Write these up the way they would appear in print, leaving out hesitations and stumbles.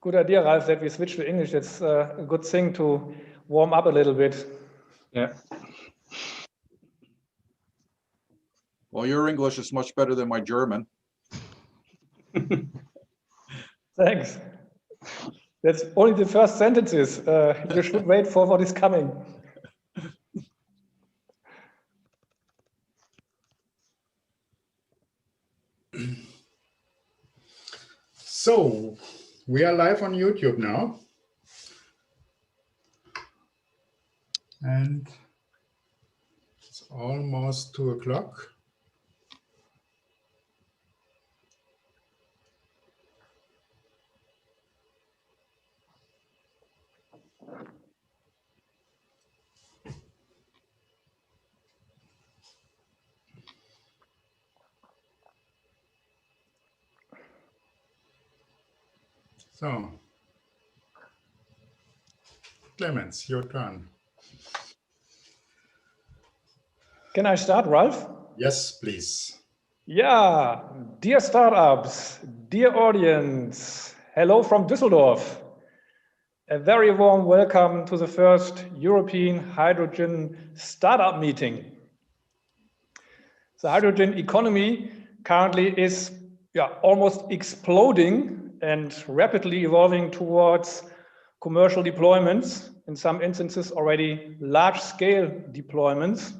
Good idea, Ralph, that we switch to English. It's a good thing to warm up a little bit. Yeah. Well, your English is much better than my German. Thanks. That's only the first sentences. You should wait for what is coming. So we are live on YouTube now. And it's almost 2 o'clock. So, Clemens, your turn. Can I start, Ralph? Yes, please. Yeah, dear startups, dear audience, hello from Düsseldorf. A very warm welcome to the first European hydrogen startup meeting. The hydrogen economy currently is almost exploding and rapidly evolving towards commercial deployments, in some instances already large-scale deployments.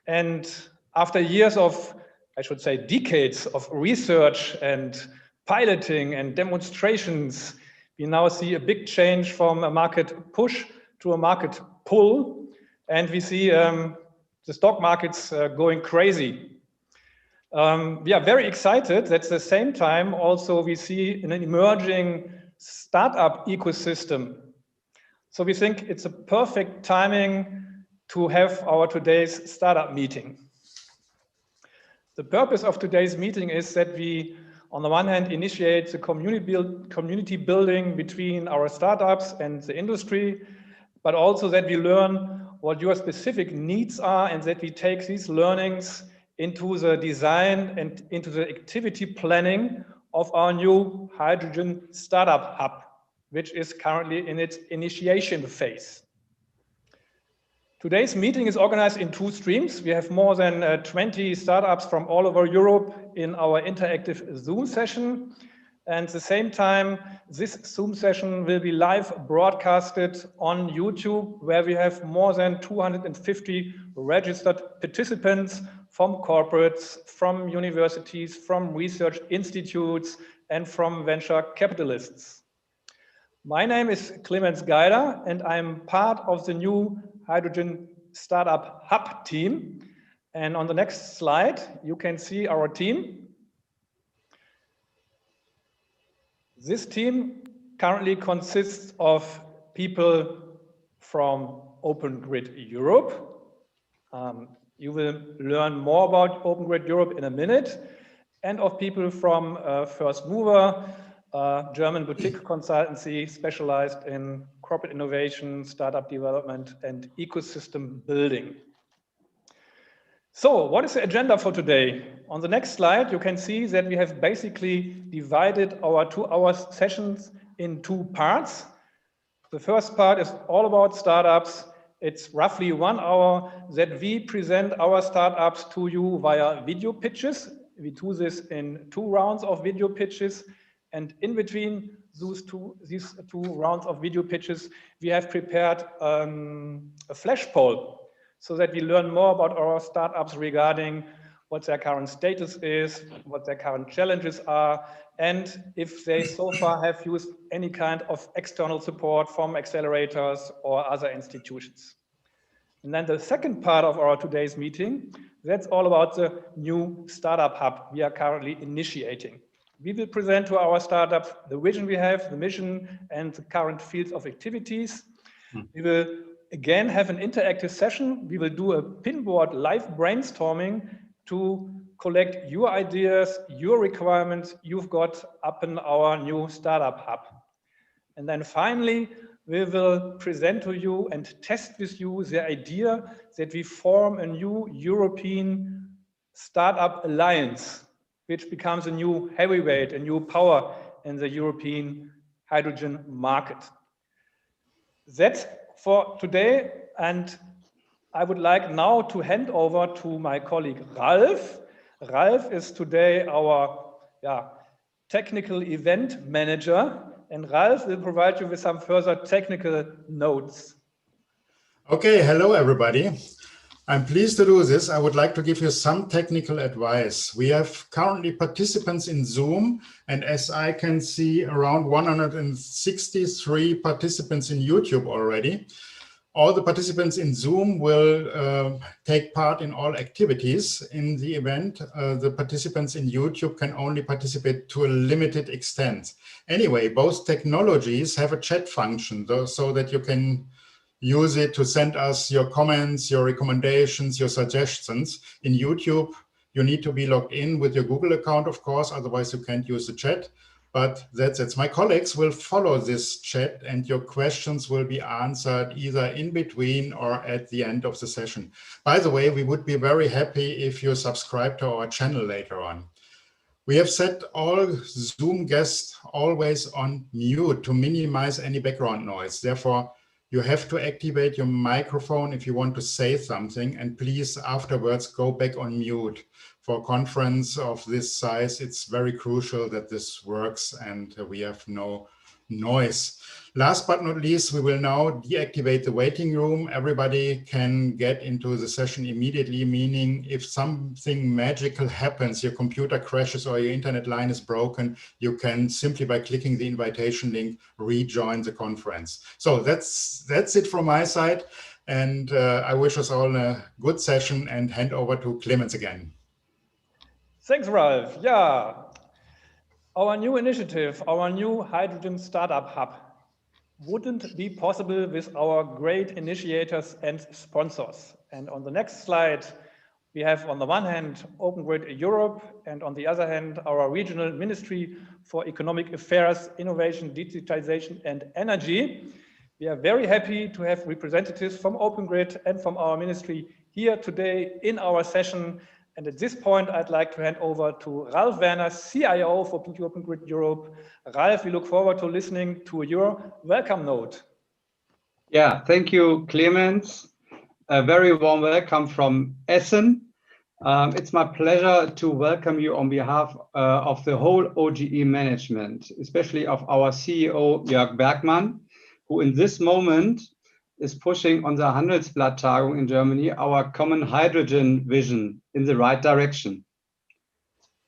And after years of, I should say, decades of research and piloting and demonstrations, we now see a big change from a market push to a market pull. And we see the stock markets going crazy. We are very excited that at the same time also we see an emerging startup ecosystem. So we think it's a perfect timing to have our today's startup meeting. The purpose of today's meeting is that we, on the one hand, initiate the community building between our startups and the industry, but also that we learn what your specific needs are and that we take these learnings into the design and into the activity planning of our new hydrogen startup hub, which is currently in its initiation phase. Today's meeting is organized in 2 streams. We have more than 20 startups from all over Europe in our interactive Zoom session. And at the same time, this Zoom session will be live broadcasted on YouTube, where we have more than 250 registered participants from corporates, from universities, from research institutes, and from venture capitalists. My name is Clemens Geider, and I'm part of the new Hydrogen Startup Hub team. And on the next slide, you can see our team. This team currently consists of people from Open Grid Europe. You will learn more about Open Grid Europe in a minute, and of people from First Mover, German boutique consultancy specialized in corporate innovation, startup development, and ecosystem building. So what is the agenda for today? On the next slide, you can see that we have basically divided our 2-hour sessions in 2 parts. The first part is all about startups. It's roughly 1 hour that we present our startups to you via video pitches. We do this in 2 rounds of video pitches. And in between these two rounds of video pitches, we have prepared a flash poll so that we learn more about our startups regarding what their current status is, what their current challenges are, and if they so far have used any kind of external support from accelerators or other institutions. And then the second part of our today's meeting, that's all about the new startup hub we are currently initiating. We will present to our startups the vision we have, the mission, and the current fields of activities. We will again have an interactive session. We will do a pinboard live brainstorming to collect your ideas, your requirements you've got up in our new startup hub. And then finally, we will present to you and test with you the idea that we form a new European startup alliance, which becomes a new heavyweight, a new power in the European hydrogen market. That's for today, and I would like now to hand over to my colleague Ralf. Ralf is today our technical event manager, and Ralf will provide you with some further technical notes. Okay, hello everybody. I'm pleased to do this. I would like to give you some technical advice. We have currently participants in Zoom, and as I can see, around 163 participants in YouTube already. All the participants in Zoom will take part in all activities in the event. The participants in YouTube can only participate to a limited extent. Anyway, both technologies have a chat function, so that you can use it to send us your comments, your recommendations, your suggestions. In YouTube, you need to be logged in with your Google account, of course, otherwise you can't use the chat. But that's it. My colleagues will follow this chat and your questions will be answered either in between or at the end of the session. By the way, we would be very happy if you subscribe to our channel later on. We have set all Zoom guests always on mute to minimize any background noise. Therefore, you have to activate your microphone if you want to say something, and please afterwards go back on mute. For a conference of this size, it's very crucial that this works and we have no noise. Last but not least, we will now deactivate the waiting room. Everybody can get into the session immediately, meaning if something magical happens, your computer crashes or your internet line is broken, you can simply by clicking the invitation link rejoin the conference. So that's it from my side, and I wish us all a good session and hand over to Clemens again. Thanks, Ralf. Yeah, our new initiative, our new hydrogen startup hub, wouldn't be possible with our great initiators and sponsors. And on the next slide, we have on the one hand Open Grid Europe, and on the other hand our regional Ministry for Economic Affairs, Innovation, Digitalisation and Energy. We are very happy to have representatives from Open Grid and from our ministry here today in our session. And at this point, I'd like to hand over to Ralf Werner, CIO for Open Grid Europe. Ralf, we look forward to listening to your welcome note. Yeah, thank you, Clemens. A very warm welcome from Essen. It's my pleasure to welcome you on behalf of the whole OGE management, especially of our CEO, Jörg Bergmann, who in this moment is pushing on the Handelsblatt-Tagung in Germany our common hydrogen vision in the right direction.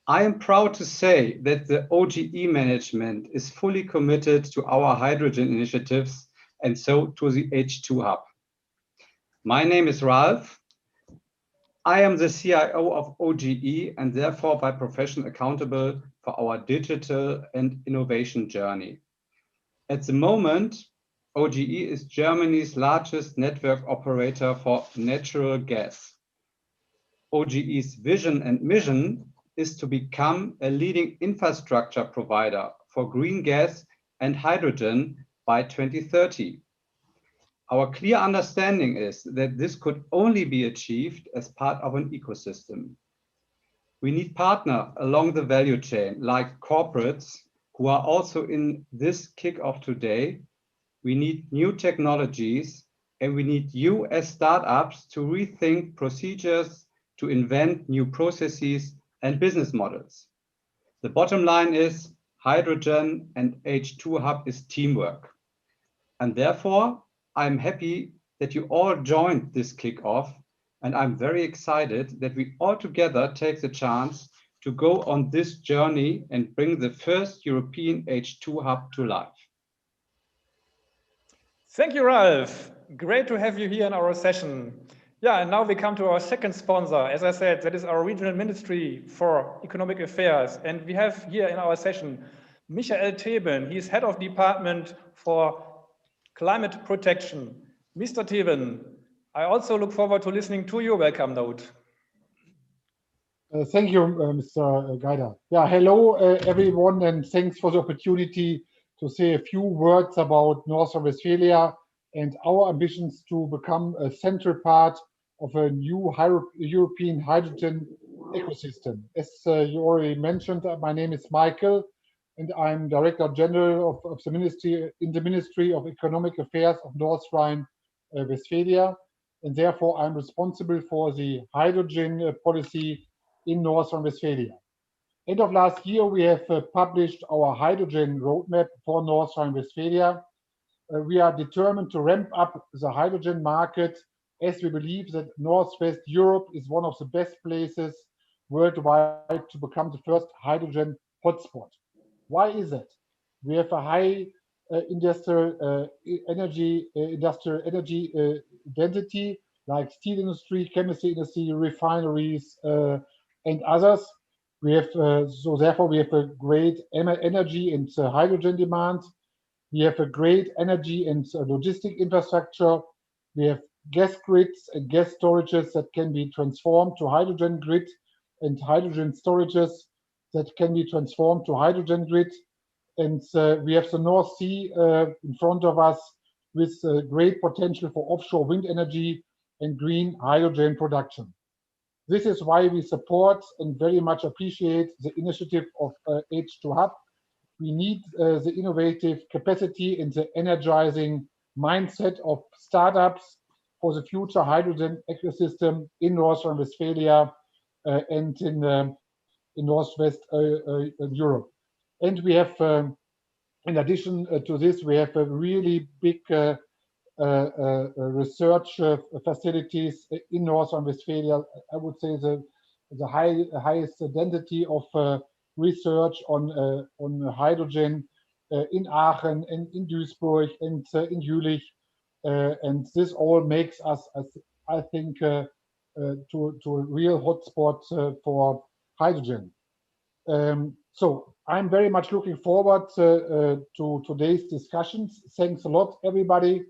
I am proud to say that the OGE management is fully committed to our hydrogen initiatives and so to the H2 hub. My name is Ralf. I am the CIO of OGE and therefore by profession accountable for our digital and innovation journey. At the moment, OGE is Germany's largest network operator for natural gas. OGE's vision and mission is to become a leading infrastructure provider for green gas and hydrogen by 2030. Our clear understanding is that this could only be achieved as part of an ecosystem. We need partners along the value chain, like corporates who are also in this kickoff today. We need new technologies, and we need you as startups to rethink procedures, to invent new processes and business models. The bottom line is hydrogen and H2 hub is teamwork. And therefore, I'm happy that you all joined this kickoff, and I'm very excited that we all together take the chance to go on this journey and bring the first European H2 hub to life. Thank you, Ralf. Great to have you here in our session. Yeah, and now we come to our second sponsor. As I said, that is our regional Ministry for Economic Affairs. And we have here in our session, Michael Teben. He is head of department for climate protection. Mr. Teben, I also look forward to listening to your welcome note. Thank you, Mr. Geider. Yeah, hello, everyone, and thanks for the opportunity to say a few words about North-Rhine-Westfalia and our ambitions to become a central part of a new European hydrogen ecosystem. As you already mentioned, my name is Michael. and I'm Director General of the Ministry in the Ministry of Economic Affairs of North-Rhine-Westfalia, and therefore I'm responsible for the hydrogen policy in North-Rhine-Westfalia. End of last year, we have published our hydrogen roadmap for North-Rhine-Westfalia. We are determined to ramp up the hydrogen market, as we believe that Northwest Europe is one of the best places worldwide to become the first hydrogen hotspot. Why is that? We have a high industrial energy density, like steel industry, chemistry industry, refineries, and others. We have so therefore we have a great energy and hydrogen demand. We have a great energy and logistic infrastructure. We have gas grids and gas storages that can be transformed to hydrogen grid, and hydrogen storages that can be transformed to hydrogen grid. And we have the North Sea in front of us with great potential for offshore wind energy and green hydrogen production. This is why we support and very much appreciate the initiative of H2 Hub. We need the innovative capacity and the energizing mindset of startups for the future hydrogen ecosystem in North Rhine-Westphalia and in Northwest Europe. And we have, in addition to this, we have a really big research facilities in North Rhine-Westphalia. I would say the highest density of research on hydrogen in Aachen and in Duisburg and in Jülich, and this all makes us, I think, to a real hotspot for hydrogen. So I'm very much looking forward to today's discussions. Thanks a lot, everybody,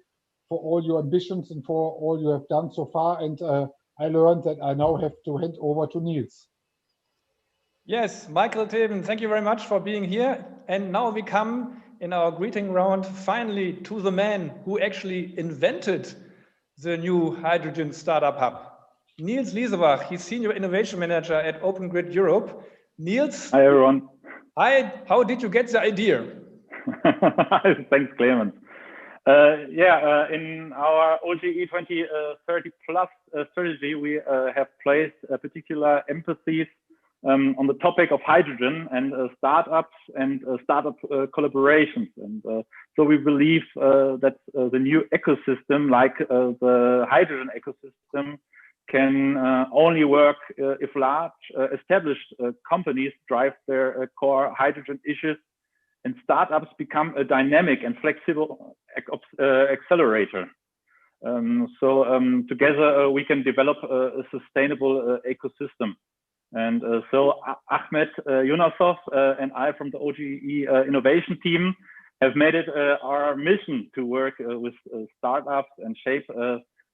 for all your ambitions and for all you have done so far. And I learned that I now have to hand over to Niels. Yes, Michael, Teben, thank you very much for being here. And now we come in our greeting round finally to the man who actually invented the new hydrogen startup hub. Niels Lisava, he's Senior Innovation Manager at Open Grid Europe. Niels. Hi, everyone. Hi, how did you get the idea? Thanks, Clemens. In our OGE 2030 plus strategy, we have placed a particular emphasis on the topic of hydrogen and startups and startup collaborations. And so we believe that the new ecosystem, like the hydrogen ecosystem, can only work if large established companies drive their core hydrogen issues, and startups become a dynamic and flexible accelerator. Together we can develop a sustainable ecosystem. And so Ahmed Yunusov and I from the OGE innovation team have made it our mission to work with startups and shape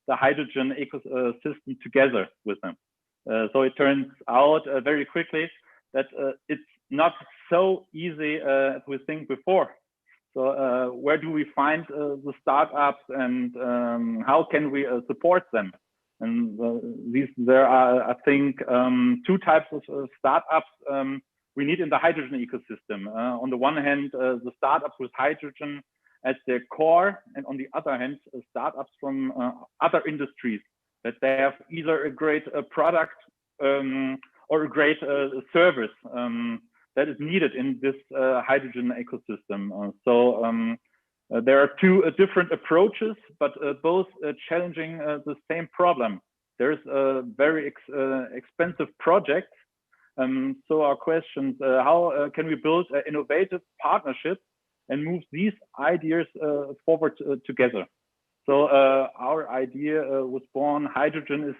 the hydrogen ecosystem together with them. So it turns out very quickly that it's not so easy as we think before. So where do we find the startups, and how can we support them? And there are, I think, two types of startups we need in the hydrogen ecosystem. On the one hand, the startups with hydrogen at their core, and on the other hand, startups from other industries, that they have either a great product or a great service that is needed in this hydrogen ecosystem. There are two different approaches, but both challenging the same problem. There's a very expensive project. So our questions, how can we build innovative partnerships and move these ideas forward together? So our idea was born, hydrogen is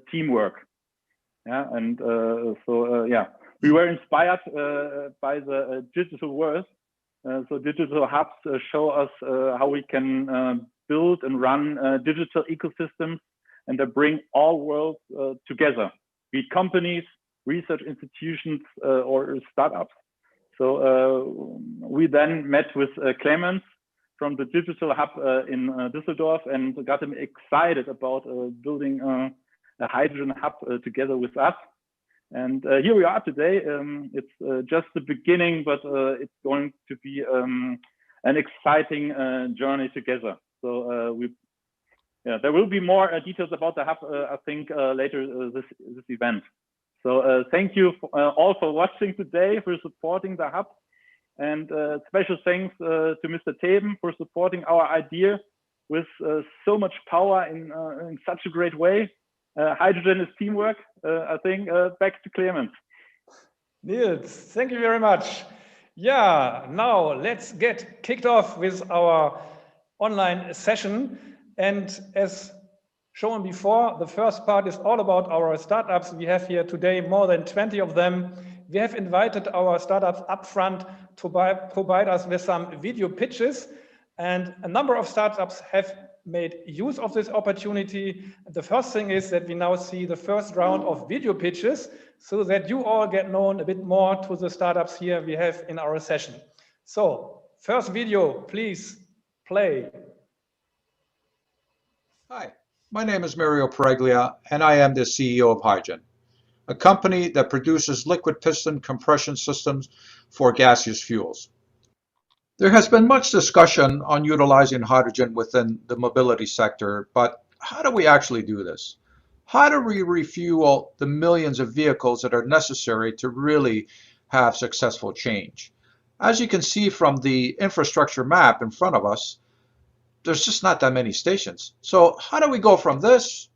teamwork. Yeah, and we were inspired by the digital world. So digital hubs show us how we can build and run digital ecosystems, and they bring all worlds together, be it companies, research institutions, or startups. So we then met with Clemens from the Digital Hub in Düsseldorf and got him excited about building a hydrogen hub together with us. And here we are today. It's just the beginning, but it's going to be an exciting journey together. So there will be more details about the hub, I think, later this event. So thank you all for watching today, for supporting the hub, and special thanks to Mr. Teben for supporting our idea with so much power in such a great way. Hydrogen is teamwork. I think back to Clemens. Niels, thank you very much. Yeah, now let's get kicked off with our online session. And as shown before, the first part is all about our startups. We have here today more than 20 of them. We have invited our startups up front to provide us with some video pitches. And a number of startups have made use of this opportunity. The first thing is that we now see the first round of video pitches so that you all get known a bit more to the startups here we have in our session. So first video, please play. Hi, my name is Mario Pereglia, and I am the CEO of Highgen, a company that produces liquid piston compression systems for gaseous fuels. There has been much discussion on utilizing hydrogen within the mobility sector, but how do we actually do this? How do we refuel the millions of vehicles that are necessary to really have successful change? As you can see from the infrastructure map in front of us, there's just not that many stations. So how do we go from this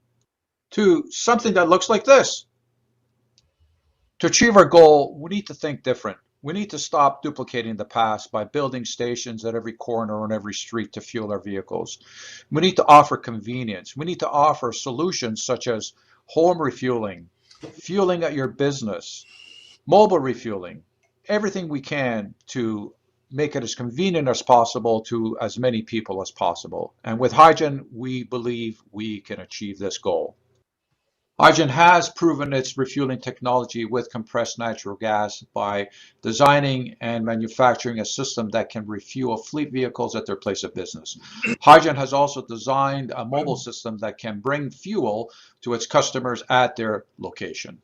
to something that looks like this? To achieve our goal, we need to think different. We need to stop duplicating the past by building stations at every corner on every street to fuel our vehicles. We need to offer convenience. We need to offer solutions such as home refueling, fueling at your business, mobile refueling, everything we can to make it as convenient as possible to as many people as possible. And with Highgen, we believe we can achieve this goal. Highgen has proven its refueling technology with compressed natural gas by designing and manufacturing a system that can refuel fleet vehicles at their place of business. Highgen has also designed a mobile system that can bring fuel to its customers at their location.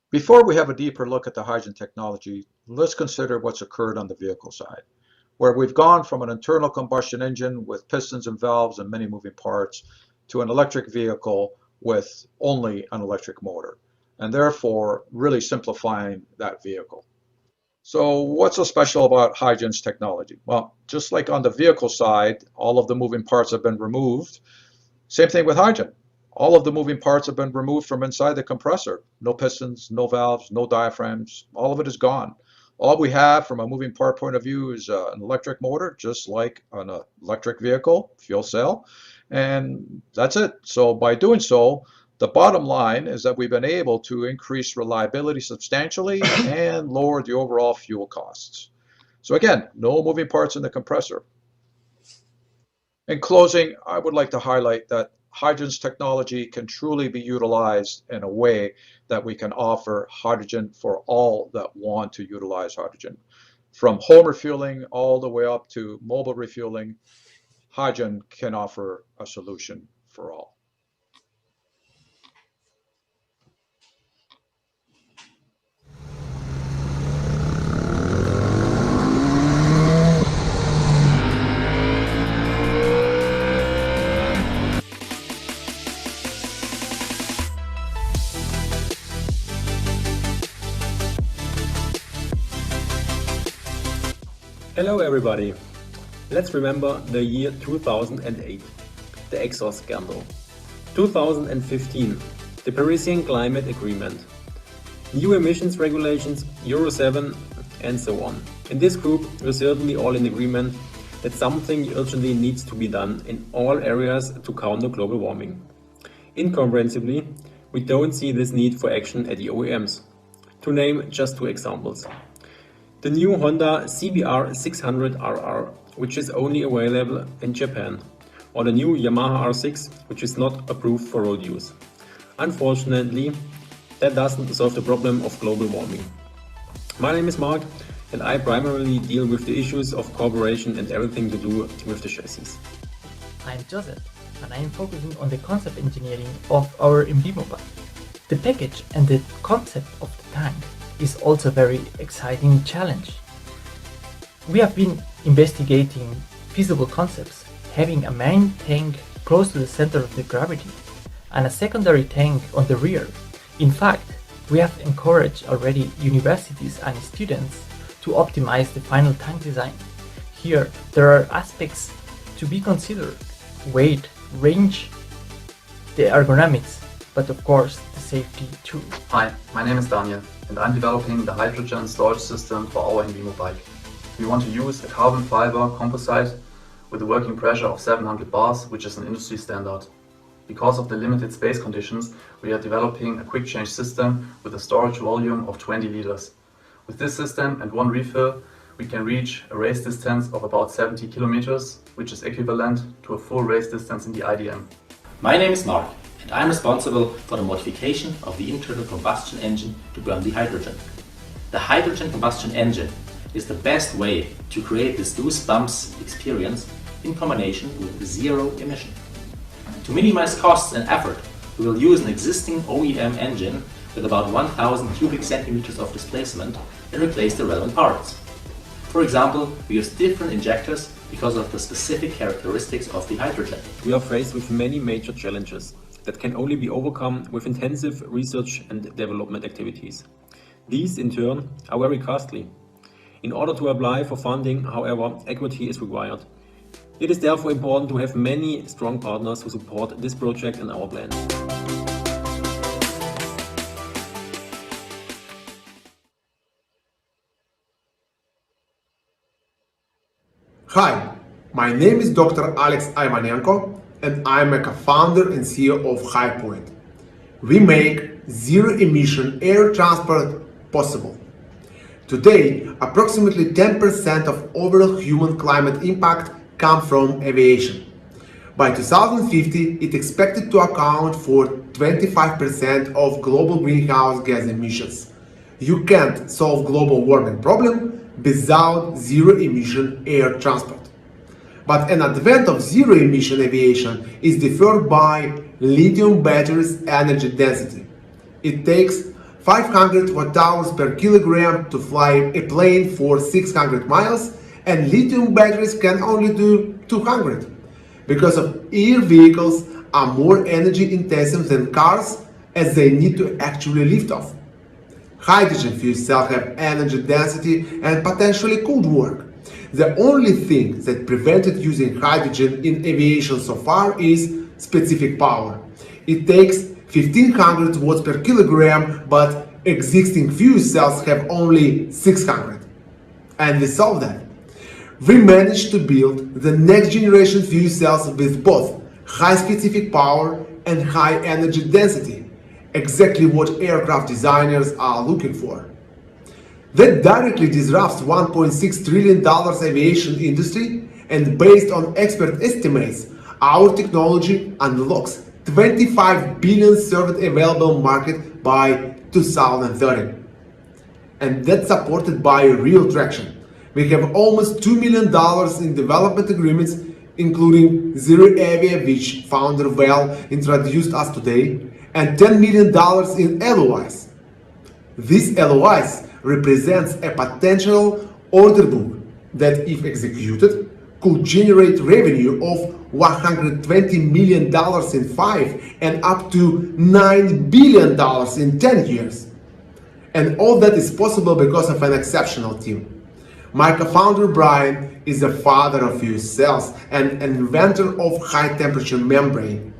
Before we have a deeper look at the Highgen technology, let's consider what's occurred on the vehicle side, where we've gone from an internal combustion engine with pistons and valves and many moving parts to an electric vehicle with only an electric motor, and therefore really simplifying that vehicle. So what's so special about Highgen's technology? Well, just like on the vehicle side, all of the moving parts have been removed. Same thing with Highgen. All of the moving parts have been removed from inside the compressor. No pistons, no valves, no diaphragms, all of it is gone. All we have from a moving part point of view is an electric motor, just like an electric vehicle, fuel cell, and that's it. So by doing so, the bottom line is that we've been able to increase reliability substantially and lower the overall fuel costs. So again, no moving parts in the compressor. In closing, I would like to highlight that Highgen's technology can truly be utilized in a way that we can offer hydrogen for all that want to utilize hydrogen. From home refueling all the way up to mobile refueling, Highgen can offer a solution for all. Hello everybody. Let's remember the year 2008, the exhaust scandal. 2015, the Parisian Climate Agreement, new emissions regulations, Euro 7, and so on. In this group, we're certainly all in agreement that something urgently needs to be done in all areas to counter global warming. Incomprehensibly, we don't see this need for action at the OEMs. To name just two examples. The new Honda CBR 600RR, which is only available in Japan, or the new Yamaha R6, which is not approved for road use. Unfortunately, that doesn't solve the problem of global warming. My name is Mark, and I primarily deal with the issues of cooperation and everything to do with the chassis. I'm Joseph, and I'm focusing on the concept engineering of our MD Mobile. The package and the concept of the tank is also a very exciting challenge. We have been investigating feasible concepts, having a main tank close to the center of the gravity and a secondary tank on the rear. In fact, we have encouraged already universities and students to optimize the final tank design. Here, there are aspects to be considered: weight, range, the ergonomics, but of course the safety too. Hi, my name is Daniel and I'm developing the hydrogen storage system for our InVimo bike. We want to use a carbon fiber composite with a working pressure of 700 bars, which is an industry standard. Because of the limited space conditions, we are developing a quick change system with a storage volume of 20 liters. With this system and one refill, we can reach a race distance of about 70 kilometers, which is equivalent to a full race distance in the IDM. My name is Mark and I'm responsible for the modification of the internal combustion engine to burn the hydrogen. The hydrogen combustion engine is the best way to create this goosebumps experience in combination with zero emission. To minimize costs and effort, we will use an existing OEM engine with about 1000 cubic centimeters of displacement and replace the relevant parts. For example, we use different injectors because of the specific characteristics of the hydrogen. We are faced with many major challenges that can only be overcome with intensive research and development activities. These, in turn, are very costly. In order to apply for funding, however, equity is required. It is therefore important to have many strong partners who support this project and our plans. Hi, my name is Dr. Alex Ivanenko and I'm a co-founder and CEO of Highpoint. We make zero-emission air transport possible. Today, approximately 10% of overall human climate impact comes from aviation. By 2050, it's expected to account for 25% of global greenhouse gas emissions. You can't solve global warming problem without zero-emission air transport. But an advent of zero-emission aviation is deferred by lithium batteries' energy density. It takes 500 watt-hours per kilogram to fly a plane for 600 miles, and lithium batteries can only do 200. Because of air vehicles are more energy intensive than cars, as they need to actually lift off. Hydrogen fuel cells have energy density and potentially could work. The only thing that prevented using hydrogen in aviation so far is specific power. It takes 1500 watts per kilogram, but existing fuel cells have only 600. And we solved that. We managed to build the next generation fuel cells with both high specific power and high energy density, exactly what aircraft designers are looking for. That directly disrupts $1.6 trillion aviation industry, and based on expert estimates, our technology unlocks 25 billion served available market by 2030. And that's supported by real traction. We have almost $2 million in development agreements, including Zero Avia, which founder Val introduced us today, and $10 million in LOIs. These LOIs represents a potential order book that, if executed, could generate revenue of $120 million in 5 and up to $9 billion in 10 years. And all that is possible because of an exceptional team. My co-founder Brian is the father of fuel cells and an inventor of high temperature membrane.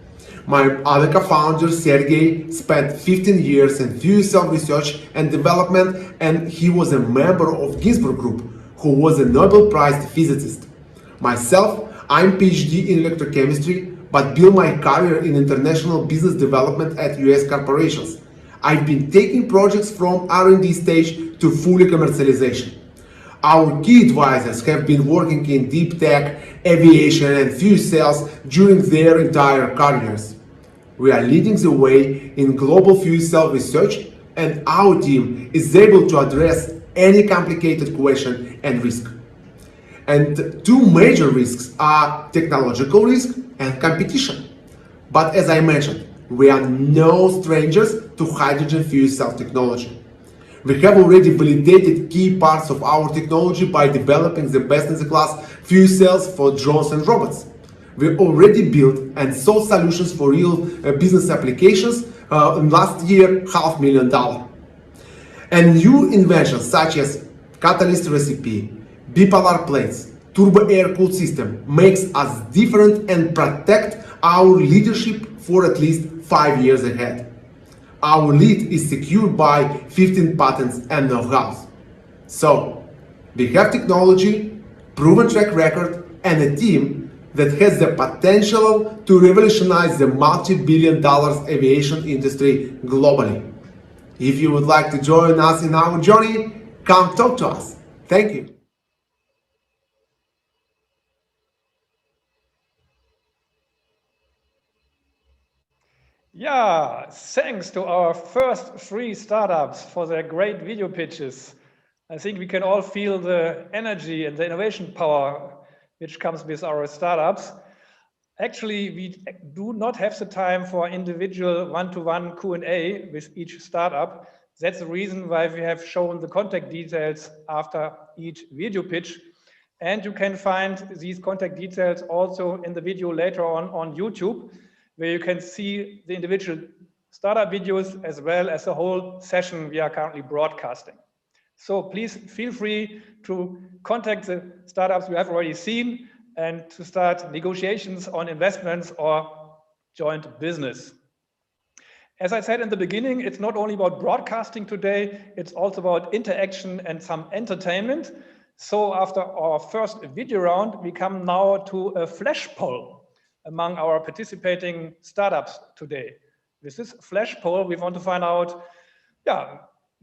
My other co-founder Sergey spent 15 years in fuel cell research and development, and he was a member of Ginsburg Group, who was a Nobel Prize physicist. Myself, I'm PhD in electrochemistry, but built my career in international business development at US corporations. I've been taking projects from R&D stage to fully commercialization. Our key advisors have been working in deep tech, aviation and fuel cells during their entire careers. We are leading the way in global fuel cell research, and our team is able to address any complicated question and risk. And two major risks are technological risk and competition. But as I mentioned, we are no strangers to to hydrogen fuel cell technology. We have already validated key parts of our technology by developing the best-in-the-class fuel cells for drones and robots. We already built and sold solutions for real business applications in last year, $500,000. And new inventions such as catalyst recipe, bipolar plates, turbo air-cooled system makes us different and protect our leadership for at least 5 years ahead. Our lead is secured by 15 patents and know-how. So, we have technology, proven track record, and a team that has the potential to revolutionize the multi-billion-dollar aviation industry globally. If you would like to join us in our journey, come talk to us. Thank you. Yeah, thanks to our first 3 startups for their great video pitches. I think we can all feel the energy and the innovation power which comes with our startups. Actually, we do not have the time for individual one-to-one Q&A with each startup. That's the reason why we have shown the contact details after each video pitch. And you can find these contact details also in the video later on YouTube, where you can see the individual startup videos as well as the whole session we are currently broadcasting. So please feel free to contact the startups you have already seen and to start negotiations on investments or joint business. As I said in the beginning, it's not only about broadcasting today, it's also about interaction and some entertainment. So after our first video round, we come now to a flash poll among our participating startups today. With this flash poll, we want to find out,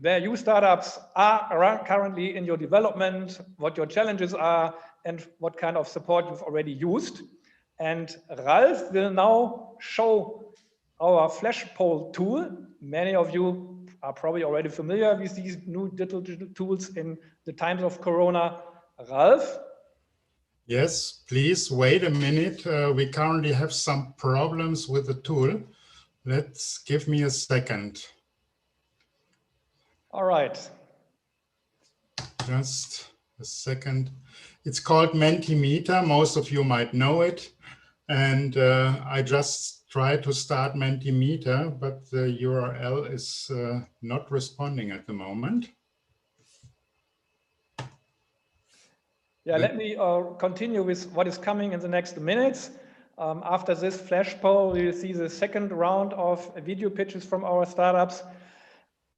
where you startups are currently in your development, what your challenges are, and what kind of support you've already used. And Ralf will now show our flash poll tool. Many of you are probably already familiar with these new digital tools in the times of Corona. Ralf? Yes, please wait a minute. We currently have some problems with the tool. Give me a second. All right. Just a second. It's called Mentimeter. Most of you might know it. And I just tried to start Mentimeter, but the URL is not responding at the moment. Yeah, let me continue with what is coming in the next minutes. After this flash poll, we will see the second round of video pitches from our startups.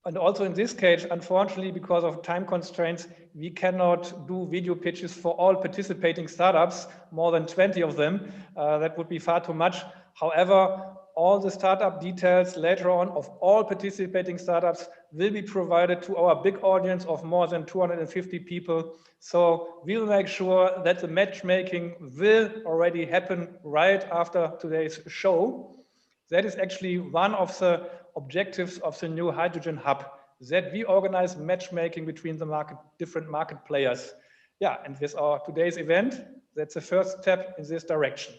And also in this case, unfortunately, because of time constraints, we cannot do video pitches for all participating startups, more than 20 of them. That would be far too much. However, all the startup details later on of all participating startups will be provided to our big audience of more than 250 people. So we'll make sure that the matchmaking will already happen right after today's show. That is actually one of the objectives of the new Hydrogen Hub, that we organize matchmaking between the different market players. Yeah, and with our today's event, that's the first step in this direction.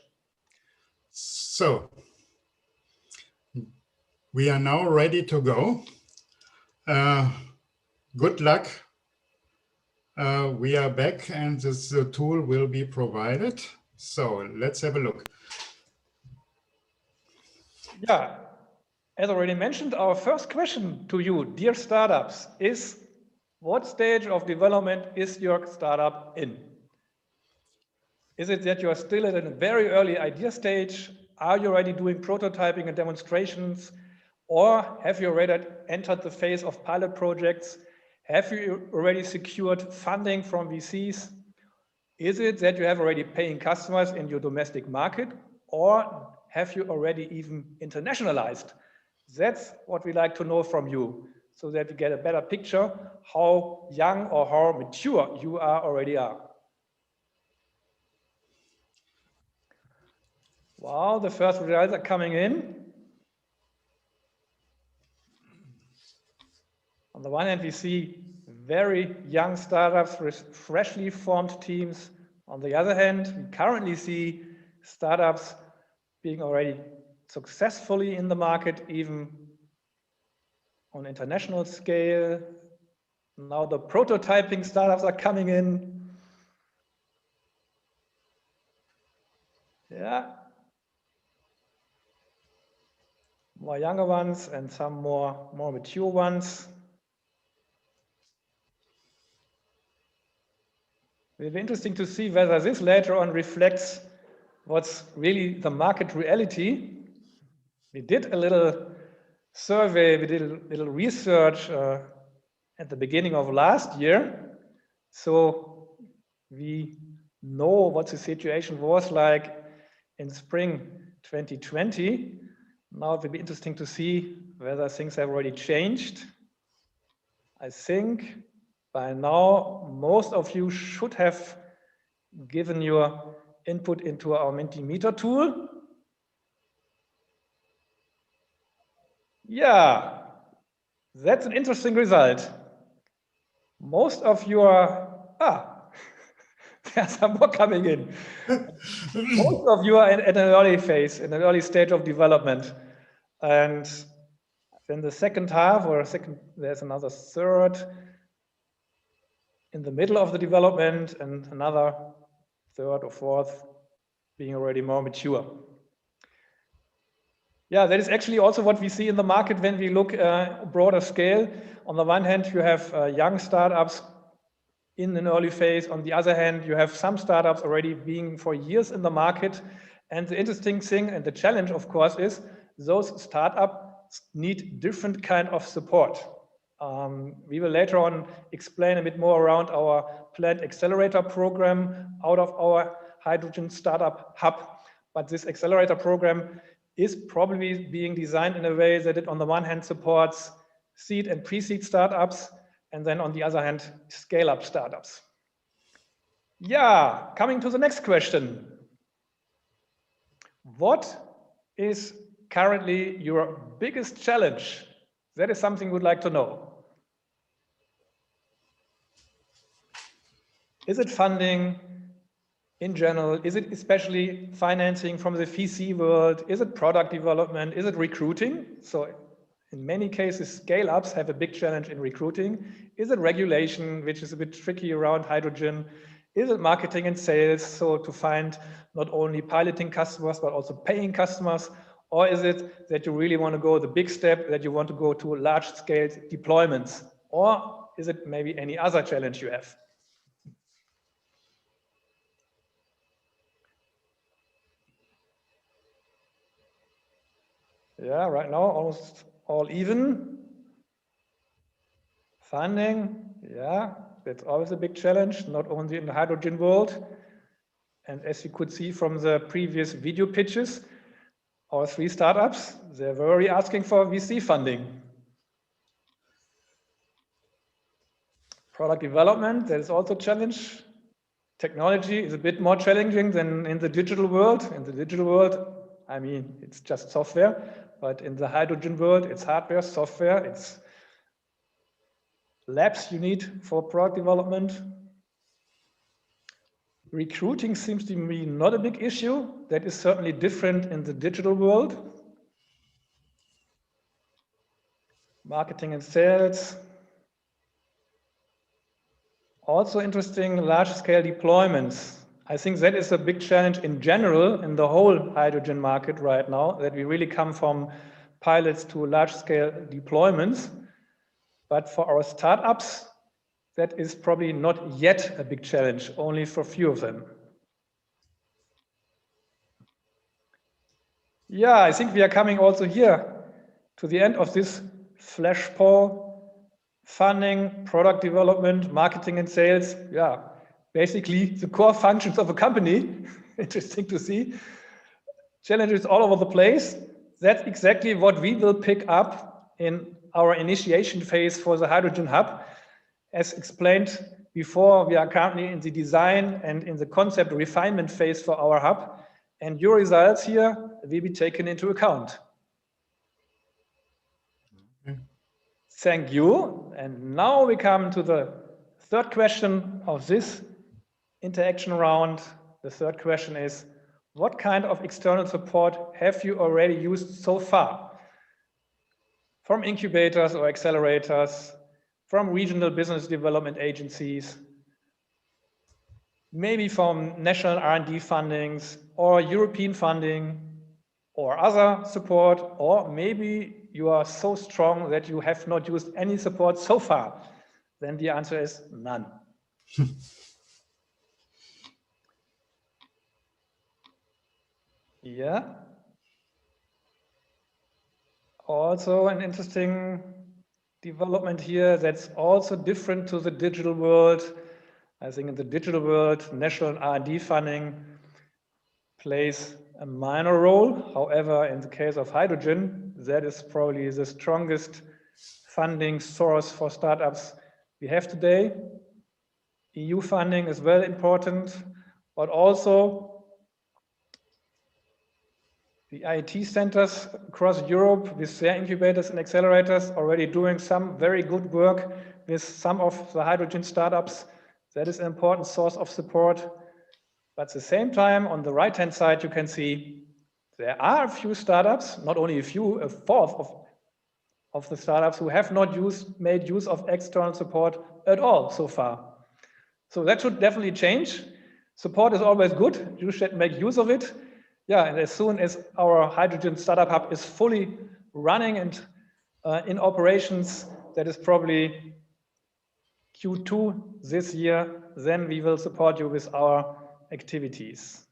So, we are now ready to go. Good luck. We are back and this tool will be provided. So let's have a look. Yeah, as already mentioned, our first question to you, dear startups, is what stage of development is your startup in? Is it that you are still at a very early idea stage? Are you already doing prototyping and demonstrations? Or have you already entered the phase of pilot projects? Have you already secured funding from VCs? Is it that you have already paying customers in your domestic market? Or have you already even internationalized? That's what we like to know from you, so that we get a better picture how young or how mature you already are. Wow, the first results are coming in. On the one hand, we see very young startups with freshly formed teams. On the other hand, we currently see startups being already successfully in the market, even on international scale. Now the prototyping startups are coming in. Yeah. More younger ones and some more mature ones. It'll be interesting to see whether this later on reflects what's really the market reality. We did a little survey, we did a little research at the beginning of last year. So we know what the situation was like in spring 2020. Now it will be interesting to see whether things have already changed. I think by now, most of you should have given your input into our Mentimeter tool. Yeah, that's an interesting result. Most of you are, there's some more coming in. Most of you are at an early phase, in an early stage of development. And in the second half, there's another third in the middle of the development, and another third or fourth being already more mature. Yeah, that is actually also what we see in the market when we look broader scale. On the one hand, you have young startups in an early phase. On the other hand, you have some startups already being for years in the market. And the interesting thing and the challenge, of course, is those startups need different kind of support. We will later on explain a bit more around our planned accelerator program out of our hydrogen startup hub. But this accelerator program is probably being designed in a way that it on the one hand supports seed and pre-seed startups, and then on the other hand, scale-up startups. Yeah, coming to the next question. What is currently your biggest challenge? That is something we'd like to know. Is it funding in general? Is it especially financing from the VC world? Is it product development? Is it recruiting? So in many cases, scale-ups have a big challenge in recruiting. Is it regulation, which is a bit tricky around hydrogen? Is it marketing and sales? So to find not only piloting customers, but also paying customers? Or is it that you really want to go the big step, that you want to go to large-scale deployments? Or is it maybe any other challenge you have? Yeah, right now, almost all even. Funding, yeah, that's always a big challenge, not only in the hydrogen world. And as you could see from the previous video pitches, our 3 startups, they're already asking for VC funding. Product development, that is also a challenge. Technology is a bit more challenging than in the digital world. In the digital world, I mean, it's just software, but in the hydrogen world, it's hardware, software, it's labs you need for product development. Recruiting seems to be not a big issue. That is certainly different in the digital world. Marketing and sales. Also interesting, large-scale deployments. I think that is a big challenge in general in the whole hydrogen market right now, that we really come from pilots to large-scale deployments. But for our startups, that is probably not yet a big challenge, only for a few of them. Yeah, I think we are coming also here to the end of this flash poll. Funding, product development, marketing and sales. Yeah, basically the core functions of a company. Interesting to see. Challenges all over the place. That's exactly what we will pick up in our initiation phase for the Hydrogen Hub. As explained before, we are currently in the design and in the concept refinement phase for our hub, and your results here will be taken into account. Okay. Thank you. And now we come to the third question of this interaction round. The third question is, what kind of external support have you already used so far? from incubators or accelerators, from regional business development agencies, maybe from national R&D fundings or European funding or other support, or maybe you are so strong that you have not used any support so far. Then the answer is none. Yeah. Also an interesting development here that's also different to the digital world. I think in the digital world, national R&D funding plays a minor role. However, in the case of hydrogen, that is probably the strongest funding source for startups we have today. EU funding is very important, but also the IT centers across Europe with their incubators and accelerators already doing some very good work with some of the hydrogen startups. That is an important source of support. But at the same time, on the right-hand side, you can see there are a few startups, not only a few, a fourth of the startups who have not made use of external support at all so far. So that should definitely change. Support is always good. You should make use of it. Yeah, and as soon as our hydrogen startup hub is fully running and in operations, that is probably Q2 this year, then we will support you with our activities.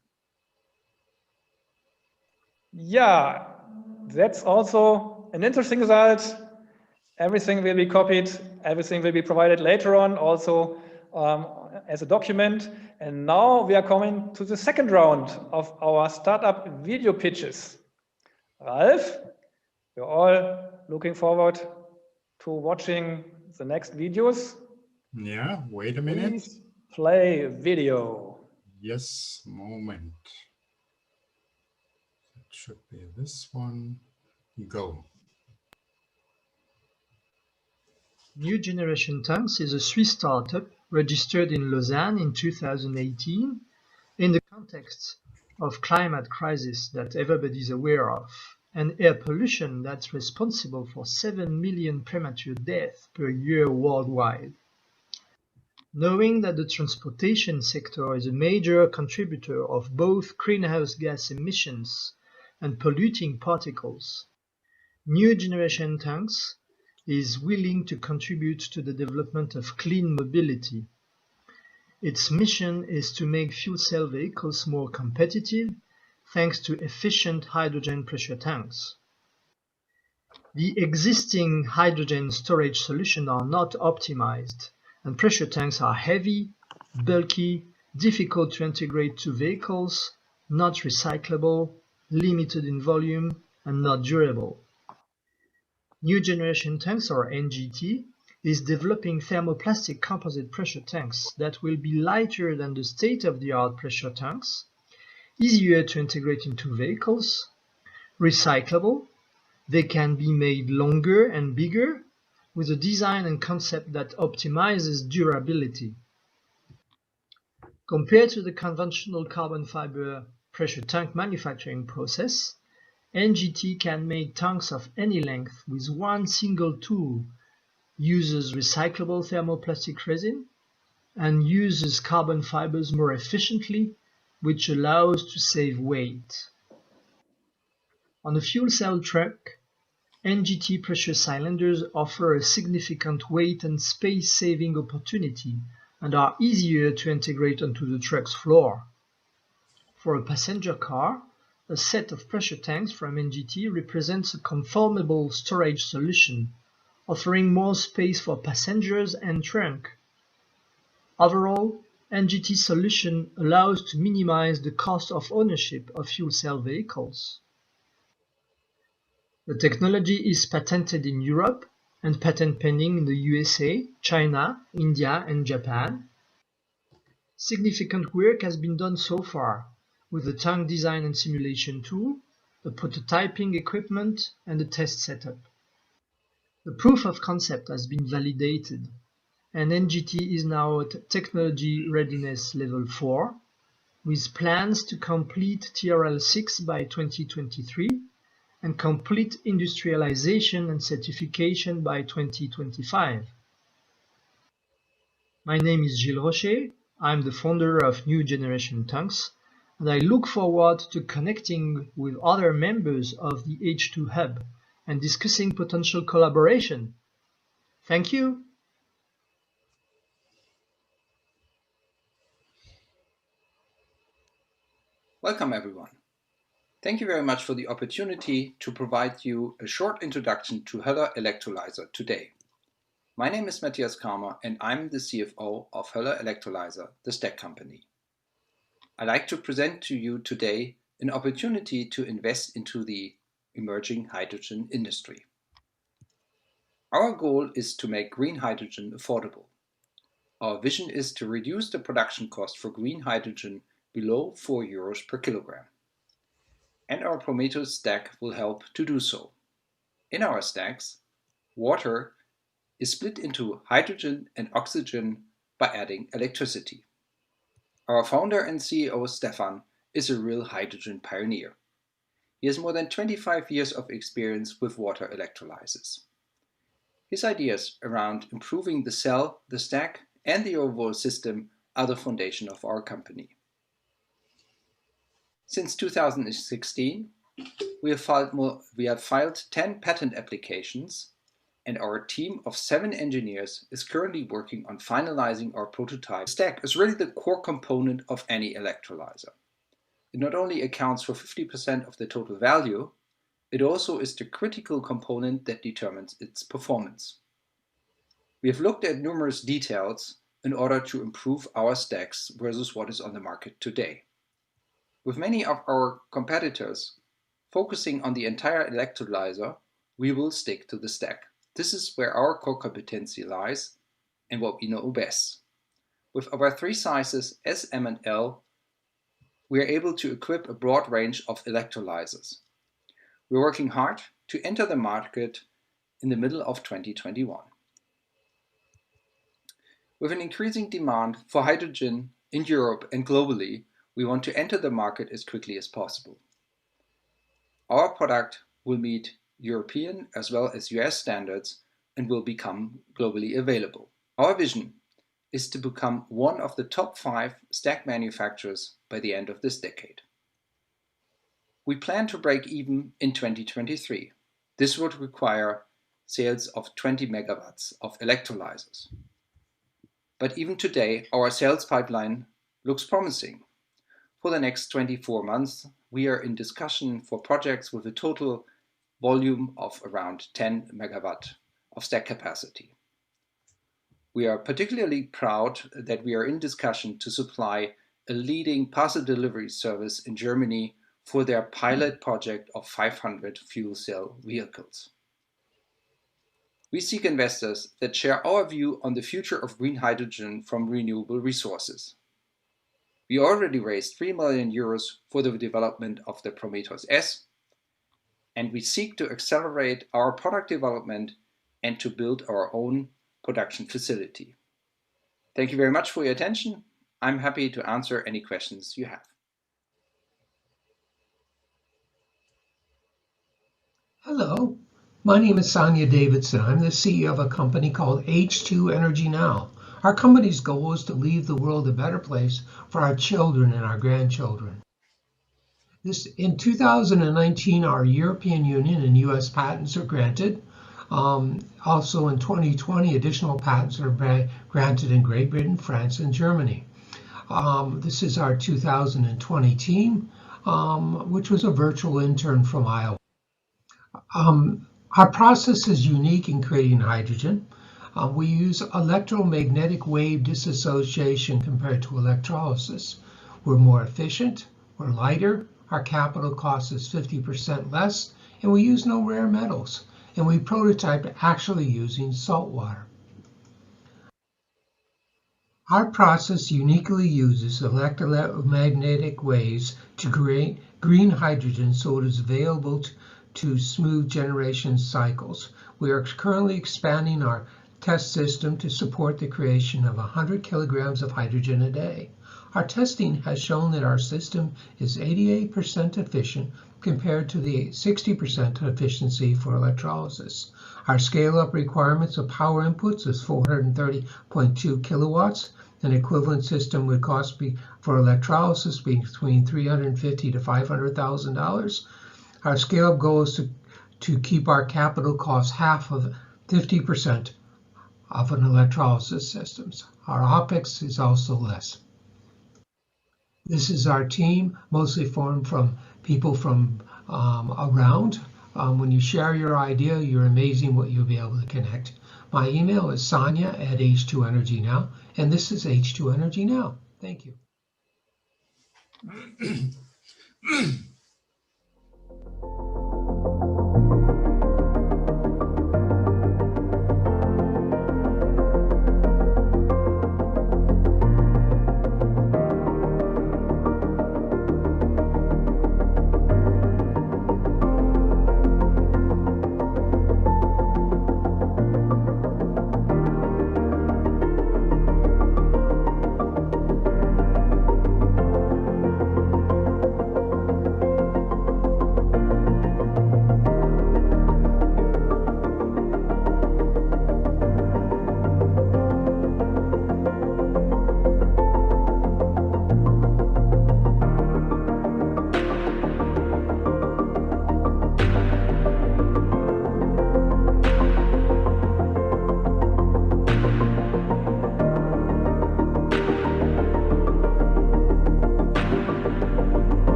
Yeah, that's also an interesting result. Everything will be copied, everything will be provided later on, also as a document. And now we are coming to the second round of our startup video pitches. Ralf, you're all looking forward to watching the next videos. Yeah, wait a minute. Please play video. Yes, moment. It should be this one. Go. New Generation Tanks is a Swiss startup registered in Lausanne in 2018 in the context of climate crisis that everybody's aware of and air pollution that's responsible for 7 million premature deaths per year worldwide. Knowing that the transportation sector is a major contributor of both greenhouse gas emissions and polluting particles, New Generation Tanks is willing to contribute to the development of clean mobility. Its mission is to make fuel cell vehicles more competitive thanks to efficient hydrogen pressure tanks. The existing hydrogen storage solutions are not optimized, and pressure tanks are heavy, bulky, difficult to integrate to vehicles, not recyclable, limited in volume, and not durable. New Generation Tanks, or NGT, is developing thermoplastic composite pressure tanks that will be lighter than the state-of-the-art pressure tanks, easier to integrate into vehicles, recyclable, they can be made longer and bigger, with a design and concept that optimizes durability. Compared to the conventional carbon fiber pressure tank manufacturing process, NGT can make tanks of any length with one single tool, uses recyclable thermoplastic resin, and uses carbon fibers more efficiently, which allows to save weight. On a fuel cell truck, NGT pressure cylinders offer a significant weight and space-saving opportunity and are easier to integrate onto the truck's floor. For a passenger car, a set of pressure tanks from NGT represents a conformable storage solution, offering more space for passengers and trunk. Overall, NGT solution allows to minimize the cost of ownership of fuel cell vehicles. The technology is patented in Europe and patent pending in the USA, China, India, and Japan. Significant work has been done so far with the tank design and simulation tool, the prototyping equipment, and the test setup. The proof of concept has been validated, and NGT is now at technology readiness level 4, with plans to complete TRL 6 by 2023 and complete industrialization and certification by 2025. My name is Gilles Rocher. I'm the founder of New Generation Tanks, and I look forward to connecting with other members of the H2 Hub and discussing potential collaboration. Thank you. Welcome everyone. Thank you very much for the opportunity to provide you a short introduction to Höller Electrolyzer today. My name is Matthias Kramer and I'm the CFO of Höller Electrolyzer, the stack company. I'd like to present to you today an opportunity to invest into the emerging hydrogen industry. Our goal is to make green hydrogen affordable. Our vision is to reduce the production cost for green hydrogen below 4 euros per kilogram. And our Prometheus stack will help to do so. In our stacks, water is split into hydrogen and oxygen by adding electricity. Our founder and CEO Stefan is a real hydrogen pioneer. He has more than 25 years of experience with water electrolyzers. His ideas around improving the cell, the stack, and the overall system are the foundation of our company. Since 2016, we have filed 10 patent applications, and our team of 7 engineers is currently working on finalizing our prototype. The stack is really the core component of any electrolyzer. It not only accounts for 50% of the total value, it also is the critical component that determines its performance. We have looked at numerous details in order to improve our stacks versus what is on the market today. With many of our competitors focusing on the entire electrolyzer, we will stick to the stack. This is where our core competency lies and what we know best. With our 3 sizes, S, M, and L, we are able to equip a broad range of electrolyzers. We're working hard to enter the market in the middle of 2021. With an increasing demand for hydrogen in Europe and globally, we want to enter the market as quickly as possible. Our product will meet European as well as US standards and will become globally available. Our vision is to become one of the top 5 stack manufacturers by the end of this decade. We plan to break even in 2023. This would require sales of 20 megawatts of electrolyzers. But even today, our sales pipeline looks promising. For the next 24 months, we are in discussion for projects with a total volume of around 10 megawatt of stack capacity. We are particularly proud that we are in discussion to supply a leading parcel delivery service in Germany for their pilot project of 500 fuel cell vehicles. We seek investors that share our view on the future of green hydrogen from renewable resources. We already raised 3 million euros for the development of the Prometheus S, and we seek to accelerate our product development and to build our own production facility. Thank you very much for your attention. I'm happy to answer any questions you have. Hello, my name is Sonia Davidson. I'm the CEO of a company called H2 Energy Now. Our company's goal is to leave the world a better place for our children and our grandchildren. In 2019, our European Union and US patents are granted. Also in 2020, additional patents are granted in Great Britain, France, and Germany. This is our 2020 team, which was a virtual intern from Iowa. Our process is unique in creating hydrogen. We use electromagnetic wave dissociation compared to electrolysis. We're more efficient, we're lighter, our capital cost is 50% less, and we use no rare metals. And we prototyped actually using salt water. Our process uniquely uses electromagnetic waves to create green hydrogen so it is available to smooth generation cycles. We are currently expanding our test system to support the creation of 100 kilograms of hydrogen a day. Our testing has shown that our system is 88% efficient compared to the 60% efficiency for electrolysis. Our scale-up requirements of power inputs is 430.2 kilowatts. An equivalent system would cost for electrolysis between $350,000 to $500,000. Our scale-up goal is to keep our capital costs half of 50% of an electrolysis systems. Our OPEX is also less. This is our team, mostly formed from people from around. When you share your idea, you're amazing what you'll be able to connect. My email is Sonia@H2Energy Now, and this is H2 Energy Now. Thank you.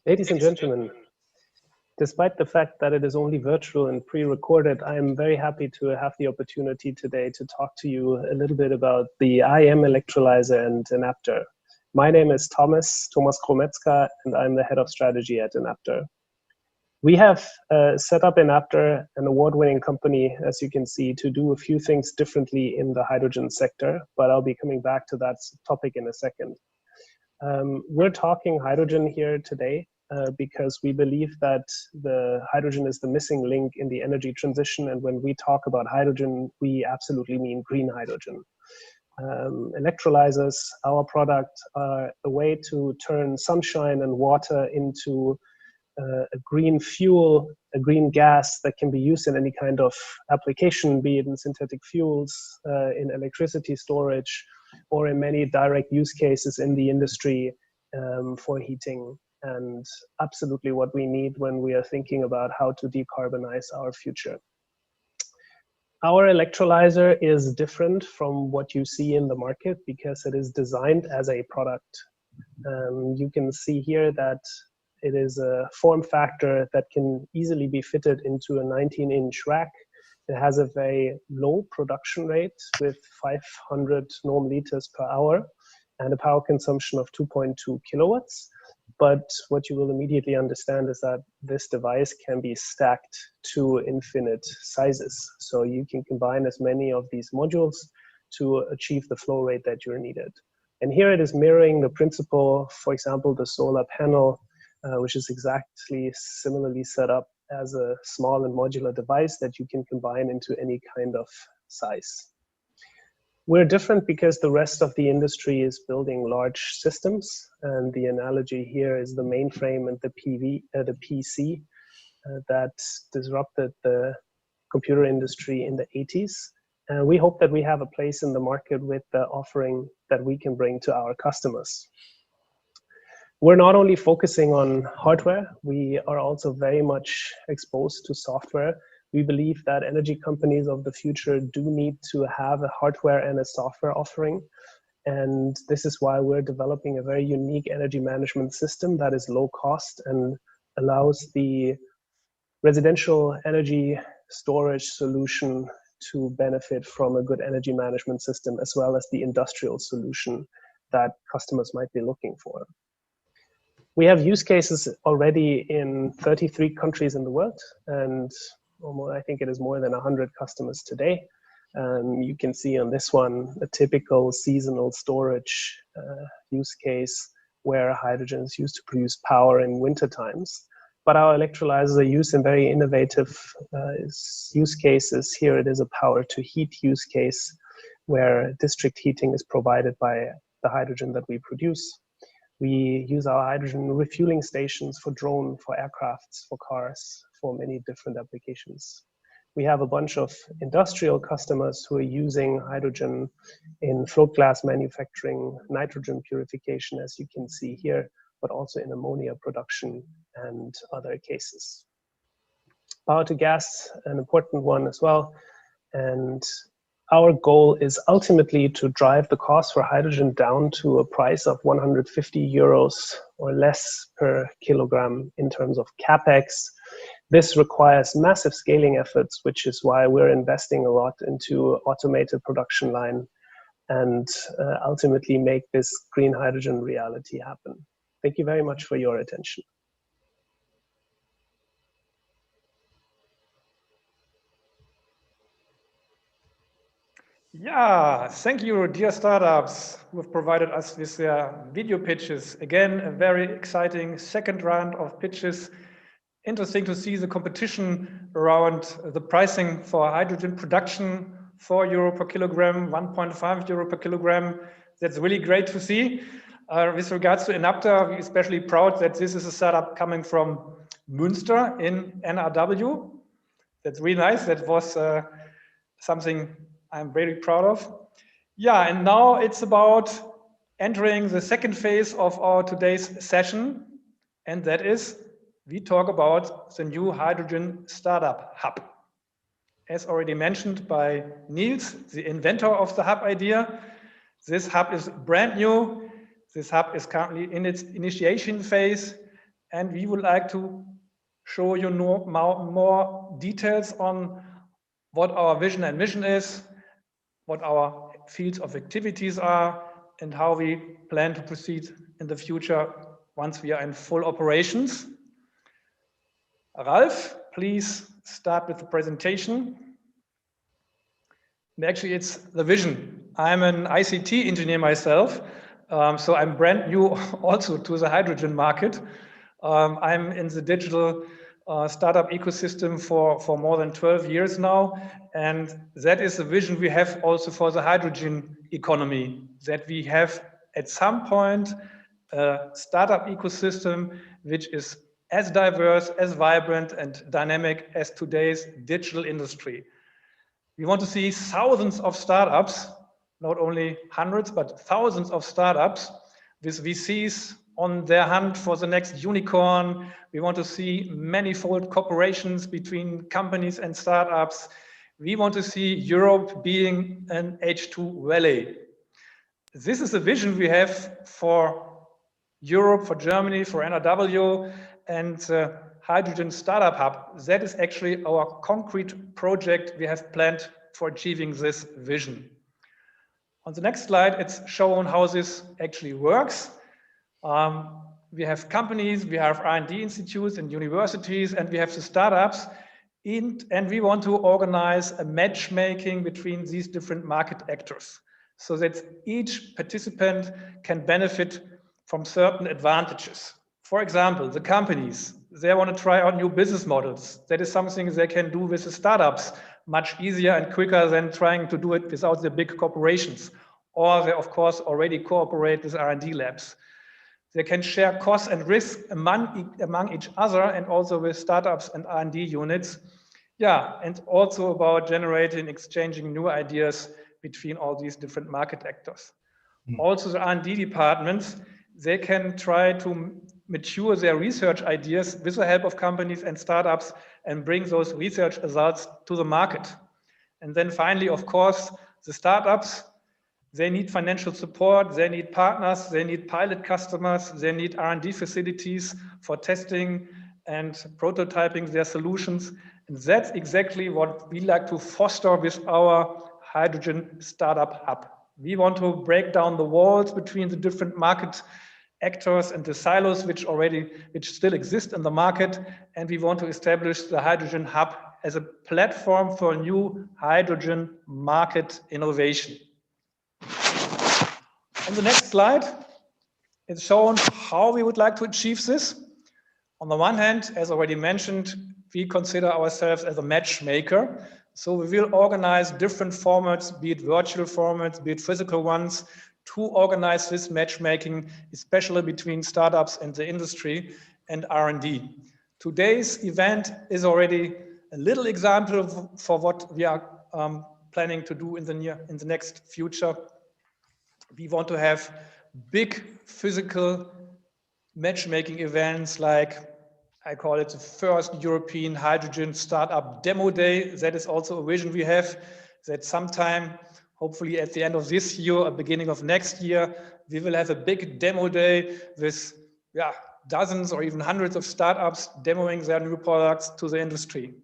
Ladies and gentlemen, despite the fact that it is only virtual and pre-recorded, I am very happy to have the opportunity today to talk to you a little bit about the IM electrolyzer and Enapter. My name is Thomas Krometzka, and I'm the head of strategy at Enapter. We have set up Enapter, an award-winning company, as you can see, to do a few things differently in the hydrogen sector, but I'll be coming back to that topic in a second. We're talking hydrogen here today because we believe that the hydrogen is the missing link in the energy transition, and when we talk about hydrogen, we absolutely mean green hydrogen. Electrolyzers, our product, are a way to turn sunshine and water into a green fuel, a green gas that can be used in any kind of application, be it in synthetic fuels, in electricity storage, or in many direct use cases in the industry for heating, and absolutely what we need when we are thinking about how to decarbonize our future. Our electrolyzer is different from what you see in the market because it is designed as a product. You can see here that it is a form factor that can easily be fitted into a 19-inch rack. It has a very low production rate with 500 norm liters per hour and a power consumption of 2.2 kilowatts. But what you will immediately understand is that this device can be stacked to infinite sizes. So you can combine as many of these modules to achieve the flow rate that you're needed. And here it is mirroring the principle, for example, the solar panel, which is exactly similarly set up as a small and modular device that you can combine into any kind of size. We're different because the rest of the industry is building large systems, and the analogy here is the mainframe and the PC that disrupted the computer industry in the 80s. We hope that we have a place in the market with the offering that we can bring to our customers. We're not only focusing on hardware, we are also very much exposed to software. We believe that energy companies of the future do need to have a hardware and a software offering. And this is why we're developing a very unique energy management system that is low cost and allows the residential energy storage solution to benefit from a good energy management system, as well as the industrial solution that customers might be looking for. We have use cases already in 33 countries in the world, and I think it is more than 100 customers today. You can see on this one a typical seasonal storage use case where hydrogen is used to produce power in winter times. But our electrolyzers are used in very innovative use cases. Here it is a power to heat use case where district heating is provided by the hydrogen that we produce. We use our hydrogen refueling stations for drone, for aircrafts, for cars, for many different applications. We have a bunch of industrial customers who are using hydrogen in float glass manufacturing, nitrogen purification, as you can see here, but also in ammonia production and other cases. Power to gas, an important one as well. And our goal is ultimately to drive the cost for hydrogen down to a price of 150 euros or less per kilogram in terms of CapEx. This requires massive scaling efforts, which is why we're investing a lot into automated production line and ultimately make this green hydrogen reality happen. Thank you very much for your attention. Yeah, thank you, dear startups who have provided us with their video pitches. Again, a very exciting second round of pitches. Interesting to see the competition around the pricing for hydrogen production, 4 euro per kilogram, 1.5 euro per kilogram. That's really great to see. With regards to Enapter, we're especially proud that this is a startup coming from Münster in NRW. That's really nice. That was something I'm very proud of. Yeah, and now it's about entering the second phase of our today's session, and that is we talk about the new hydrogen startup hub. As already mentioned by Niels, the inventor of the hub idea, this hub is brand new. This hub is currently in its initiation phase, and we would like to show you more details on what our vision and mission is, what our fields of activities are, and how we plan to proceed in the future once we are in full operations. Ralf, please start with the presentation. And actually, it's the vision. I'm an ICT engineer myself, so I'm brand new also to the hydrogen market. I'm in the digital startup ecosystem for more than 12 years now. And that is the vision we have also for the hydrogen economy, that we have at some point a startup ecosystem which is as diverse, as vibrant and dynamic as today's digital industry. We want to see thousands of startups, not only hundreds, but thousands of startups with VCs on their hunt for the next unicorn. We want to see manifold cooperations between companies and startups. We want to see Europe being an H2 valley. This is a vision we have for Europe, for Germany, for NRW, and Hydrogen Startup Hub. That is actually our concrete project we have planned for achieving this vision. On the next slide, it's shown how this actually works. We have companies, we have R&D institutes and universities, and we have the startups, and we want to organize a matchmaking between these different market actors so that each participant can benefit from certain advantages. For example, the companies, they want to try out new business models. That is something they can do with the startups much easier and quicker than trying to do it without the big corporations. Or they, of course, already cooperate with R&D labs. They can share costs and risks among each other and also with startups and R&D units. Yeah, and also about generating, exchanging new ideas between all these different market actors. Also the R&D departments, they can try to mature their research ideas with the help of companies and startups and bring those research results to the market. And then finally, of course, the startups, they need financial support, they need partners, they need pilot customers, they need R&D facilities for testing and prototyping their solutions. And that's exactly what we like to foster with our Hydrogen Startup Hub. We want to break down the walls between the different market actors and the silos which still exist in the market. And we want to establish the Hydrogen Hub as a platform for new hydrogen market innovation. On the next slide, it's shown how we would like to achieve this. On the one hand, as already mentioned, we consider ourselves as a matchmaker. So we will organize different formats, be it virtual formats, be it physical ones, to organize this matchmaking, especially between startups and the industry and R&D. Today's event is already a little example for what we are planning to do in the next future. We want to have big physical matchmaking events like, I call it the first European Hydrogen Startup Demo Day. That is also a vision we have, that sometime, hopefully at the end of this year or beginning of next year, we will have a big demo day with dozens or even hundreds of startups demoing their new products to the industry.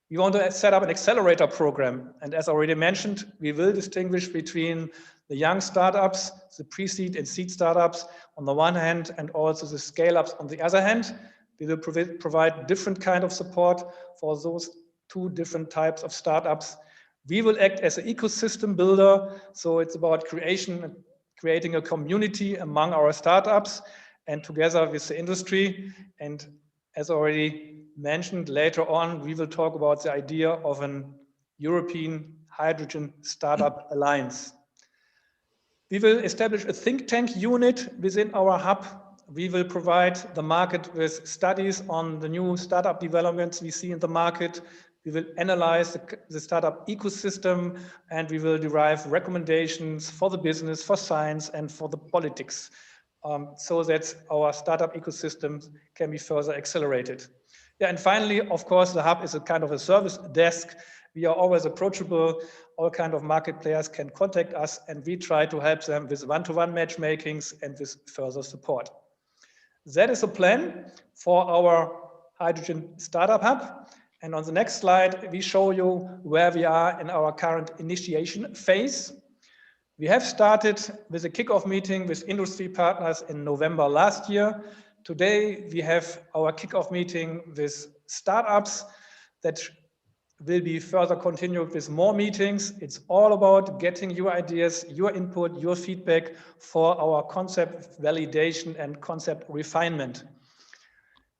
We want to set up an accelerator program. And as already mentioned, we will distinguish between the young startups, the pre-seed and seed startups on the one hand, and also the scale-ups on the other hand. We will provide different kind of support for those two different types of startups. We will act as an ecosystem builder. So it's about creating a community among our startups and together with the industry. And as already mentioned, later on, we will talk about the idea of an European Hydrogen Startup Alliance. We will establish a think tank unit within our hub. We will provide the market with studies on the new startup developments we see in the market. We will analyze the startup ecosystem, and we will derive recommendations for the business, for science, and for the politics, so that our startup ecosystems can be further accelerated. Yeah, and finally, of course, the hub is a kind of a service desk. We are always approachable. All kind of market players can contact us, and we try to help them with one-to-one matchmakings and with further support. That is a plan for our Hydrogen Startup Hub. And on the next slide, we show you where we are in our current initiation phase. We have started with a kickoff meeting with industry partners in November last year. Today, we have our kickoff meeting with startups that will be further continued with more meetings. It's all about getting your ideas, your input, your feedback for our concept validation and concept refinement.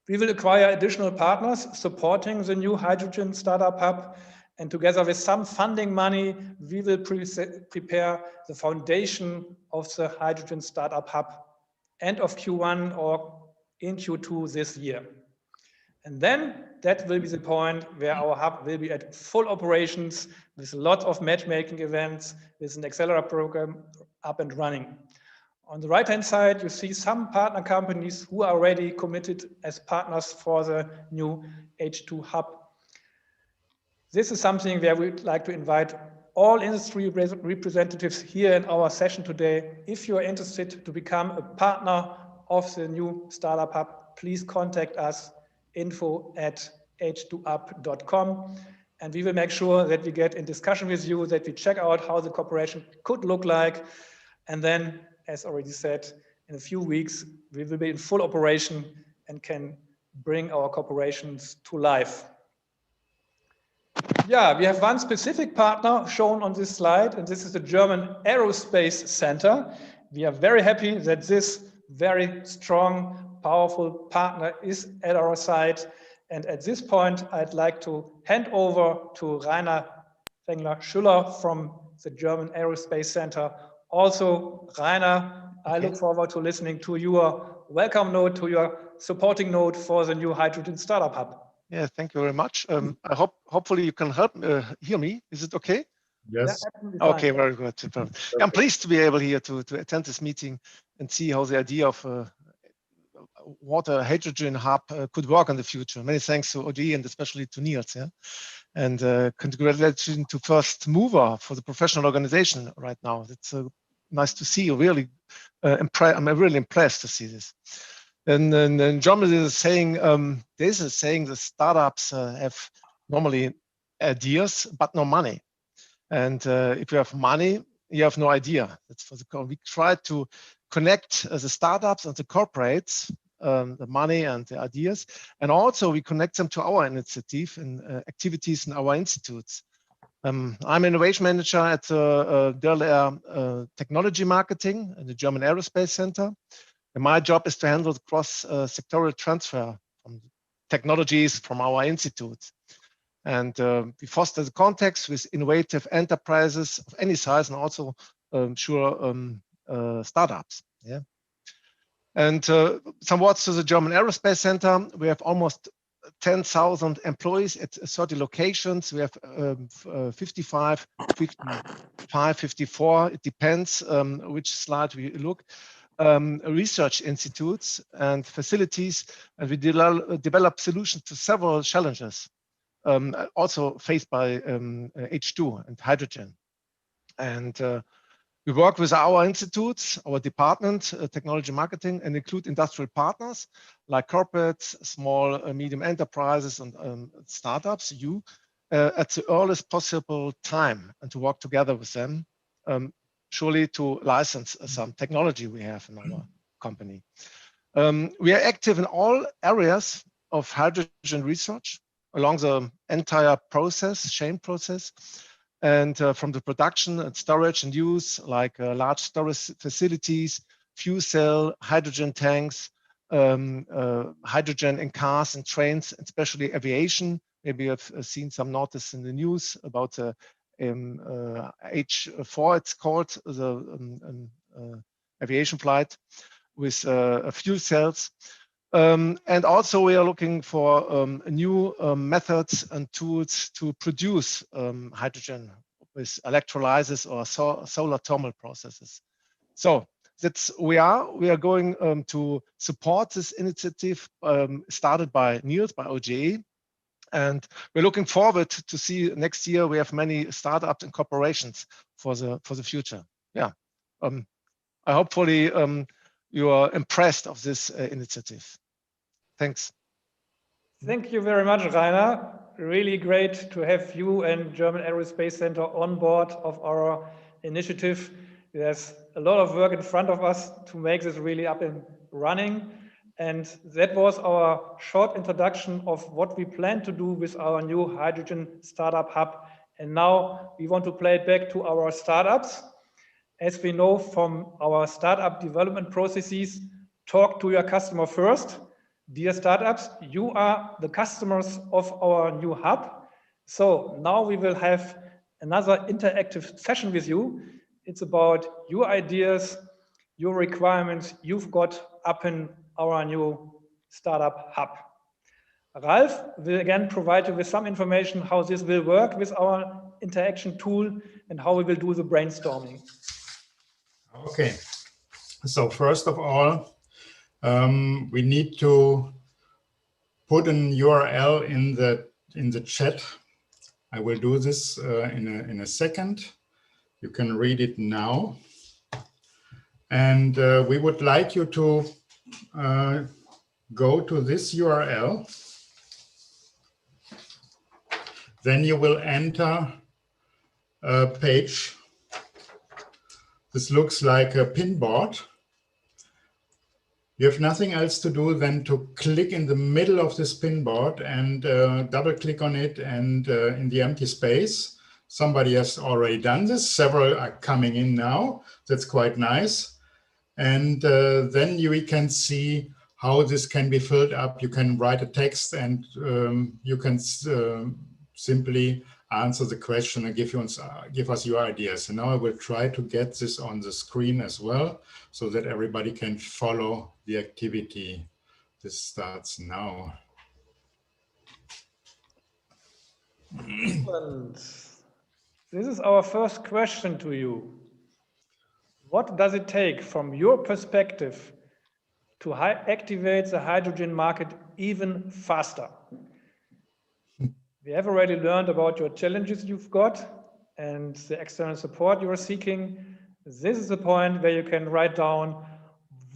We will acquire additional partners supporting the new Hydrogen Startup Hub, and together with some funding money, we will prepare the foundation of the Hydrogen Startup Hub end of Q1 or in Q2 this year. And then that will be the point where our hub will be at full operations with lots of matchmaking events, with an accelerator program up and running. On the right-hand side, you see some partner companies who are already committed as partners for the new H2 hub. This is something where we'd like to invite all industry representatives here in our session today. If you are interested to become a partner of the new Startup Hub, please contact us, info@h2up.com, and we will make sure that we get in discussion with you, that we check out how the cooperation could look like. And then, as already said, in a few weeks, we will be in full operation and can bring our cooperations to life. Yeah, we have one specific partner shown on this slide, and this is the German Aerospace Center. We are very happy that this very strong, powerful partner is at our side. And at this point, I'd like to hand over to Rainer Fengler-Schüller from the German Aerospace Center. Also, Rainer, I look forward to listening to your welcome note, to your supporting note for the new Hydrogen Startup Hub. Yeah, thank you very much. Hopefully you can hear me. Is it okay? Yes. Yeah, okay, very good. I'm pleased to be able here to attend this meeting and see how the idea of water hydrogen hub could work in the future. Many thanks to OGE and especially to Niels. Yeah, and congratulations to first mover for the professional organization right now. It's nice to see. Really, I'm really impressed to see this. And Germany is saying the startups have normally ideas but no money. And if you have money, you have no idea. That's for the we try to connect the startups and the corporates, the money and the ideas, and also we connect them to our initiative and activities in our institutes. I'm innovation manager at DLR Technology Marketing in the German Aerospace Center. And my job is to handle the cross-sectorial transfer from technologies from our institutes. And we foster the context with innovative enterprises of any size and also startups. Yeah. And some words to the German Aerospace Center. We have almost 10,000 employees at 30 locations. We have 55, 54, it depends which slide we look. Research institutes and facilities, and we develop solutions to several challenges, also faced by H2 and hydrogen. And we work with our institutes, our department, technology marketing, and include industrial partners like corporates, small, medium enterprises, and startups, at the earliest possible time, and to work together with them, surely to license some technology we have in our company. We are active in all areas of hydrogen research along the entire process, chain process, and from the production and storage and use, like large storage facilities, fuel cell, hydrogen tanks, hydrogen in cars and trains, especially aviation. Maybe you've seen some notice in the news about the H4, it's called, the aviation flight with fuel cells. And also we are looking for new methods and tools to produce hydrogen with electrolyzers or solar thermal processes. So we are going to support this initiative started by Niels, by OGE. And we're looking forward to see next year we have many startups and corporations for the future. Yeah, hopefully you are impressed of this initiative. Thanks. Thank you very much, Rainer. Really great to have you and German Aerospace Center on board of our initiative. There's a lot of work in front of us to make this really up and running. And that was our short introduction of what we plan to do with our new hydrogen startup hub. And now we want to play it back to our startups. As we know from our startup development processes, talk to your customer first. Dear startups, you are the customers of our new hub. So now we will have another interactive session with you. It's about your ideas, your requirements you've got up in our new startup hub. Ralf will again provide you with some information how this will work with our interaction tool and how we will do the brainstorming. Okay, so first of all, we need to put an URL in the chat. I will do this in a second. You can read it now. And we would like you to go to this URL. Then you will enter a page. This looks like a pinboard. You have nothing else to do than to click in the middle of this pinboard and double click on it, and in the empty space. Somebody has already done this. Several are coming in now. That's quite nice. And then we can see how this can be filled up. You can write a text, and you can simply answer the question and give us your ideas. And now I will try to get this on the screen as well, so that everybody can follow the activity. This starts now. Excellent. This is our first question to you. What does it take from your perspective to activate the hydrogen market even faster? We have already learned about your challenges you've got and the external support you are seeking. This is the point where you can write down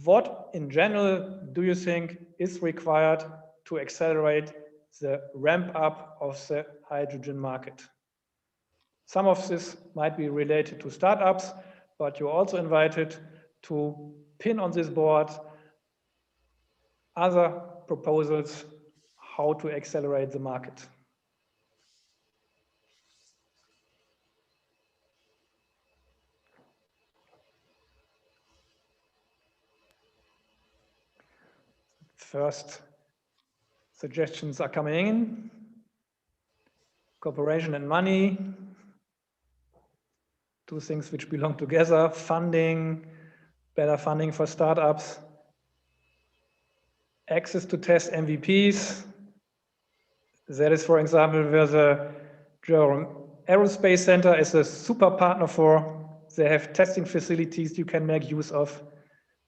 what in general do you think is required to accelerate the ramp up of the hydrogen market. Some of this might be related to startups, but you're also invited to pin on this board other proposals how to accelerate the market. First suggestions are coming in. Cooperation and money, two things which belong together, funding, better funding for startups, access to test MVPs. That is, for example, where the German Aerospace Center is a super partner for. They have testing facilities you can make use of.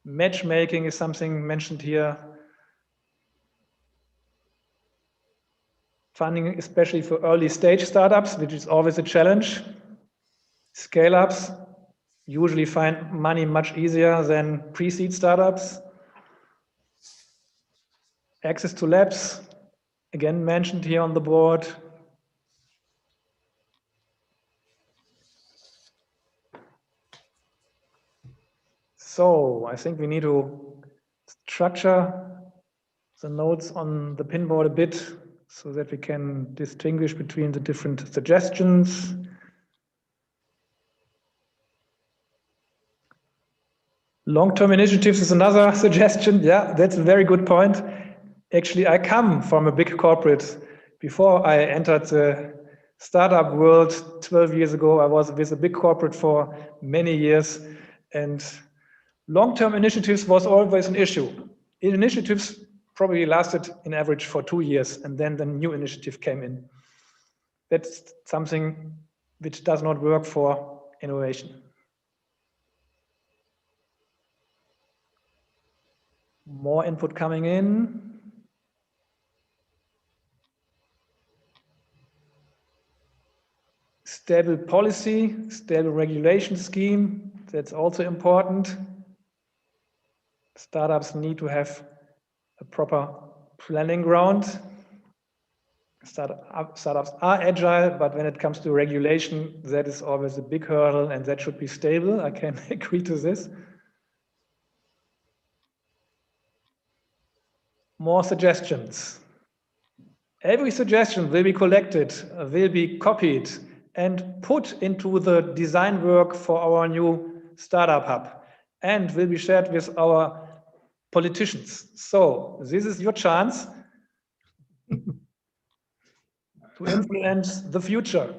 Matchmaking is something mentioned here. Funding, especially for early stage startups, which is always a challenge. Scale-ups usually find money much easier than pre-seed startups. Access to labs, again mentioned here on the board. So I think we need to structure the notes on the pinboard a bit so that we can distinguish between the different suggestions. Long-term initiatives is another suggestion. Yeah, that's a very good point. Actually, I come from a big corporate. Before I entered the startup world 12 years ago, I was with a big corporate for many years, and long-term initiatives was always an issue. Initiatives probably lasted in average for 2 years, and then the new initiative came in. That's something which does not work for innovation. More input coming in. Stable policy, stable regulation scheme, that's also important. Startups need to have a proper planning ground. Startups are agile, but when it comes to regulation, that is always a big hurdle, and that should be stable. I can agree to this. More suggestions. Every suggestion will be collected, will be copied, and put into the design work for our new startup hub, and will be shared with our politicians. So this is your chance to influence the future.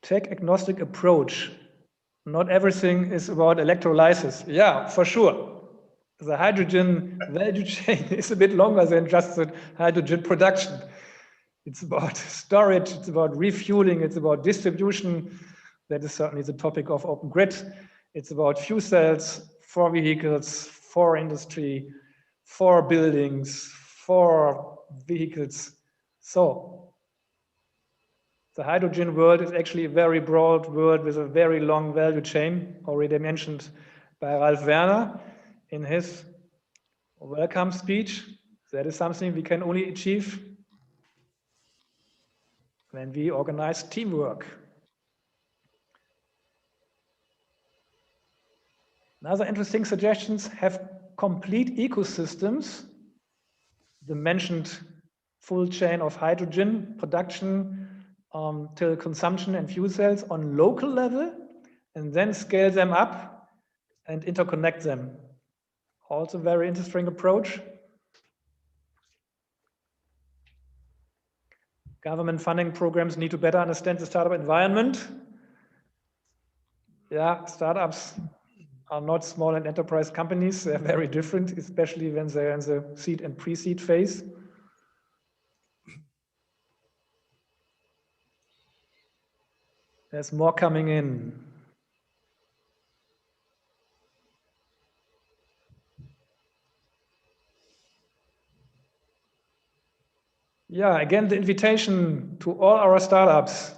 Tech agnostic approach. Not everything is about electrolysis. Yeah, for sure. The hydrogen value chain is a bit longer than just the hydrogen production. It's about storage, it's about refueling, it's about distribution. That is certainly the topic of Open Grid. It's about fuel cells for vehicles, for industry, for buildings, for vehicles. So the hydrogen world is actually a very broad world with a very long value chain, already mentioned by Ralf Werner in his welcome speech. That is something we can only achieve when we organize teamwork. Another interesting suggestions have complete ecosystems. The mentioned full chain of hydrogen production till consumption and fuel cells on local level, and then scale them up and interconnect them. Also very interesting approach. Government funding programs need to better understand the startup environment. Yeah, startups are not small and enterprise companies. They're very different, especially when they're in the seed and pre-seed phase. There's more coming in. Yeah, again, the invitation to all our startups.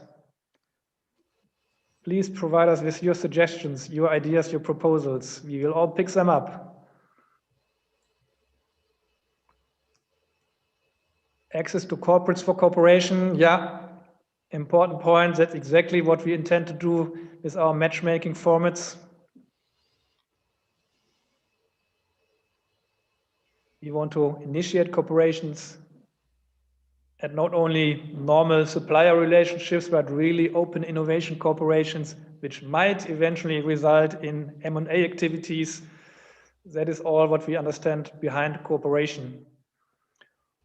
Please provide us with your suggestions, your ideas, your proposals. We will all pick them up. Access to corporates for cooperation, yeah, important point. That's exactly what we intend to do with our matchmaking formats. We want to initiate cooperations and not only normal supplier relationships, but really open innovation cooperations, which might eventually result in M&A activities. That is all what we understand behind cooperation.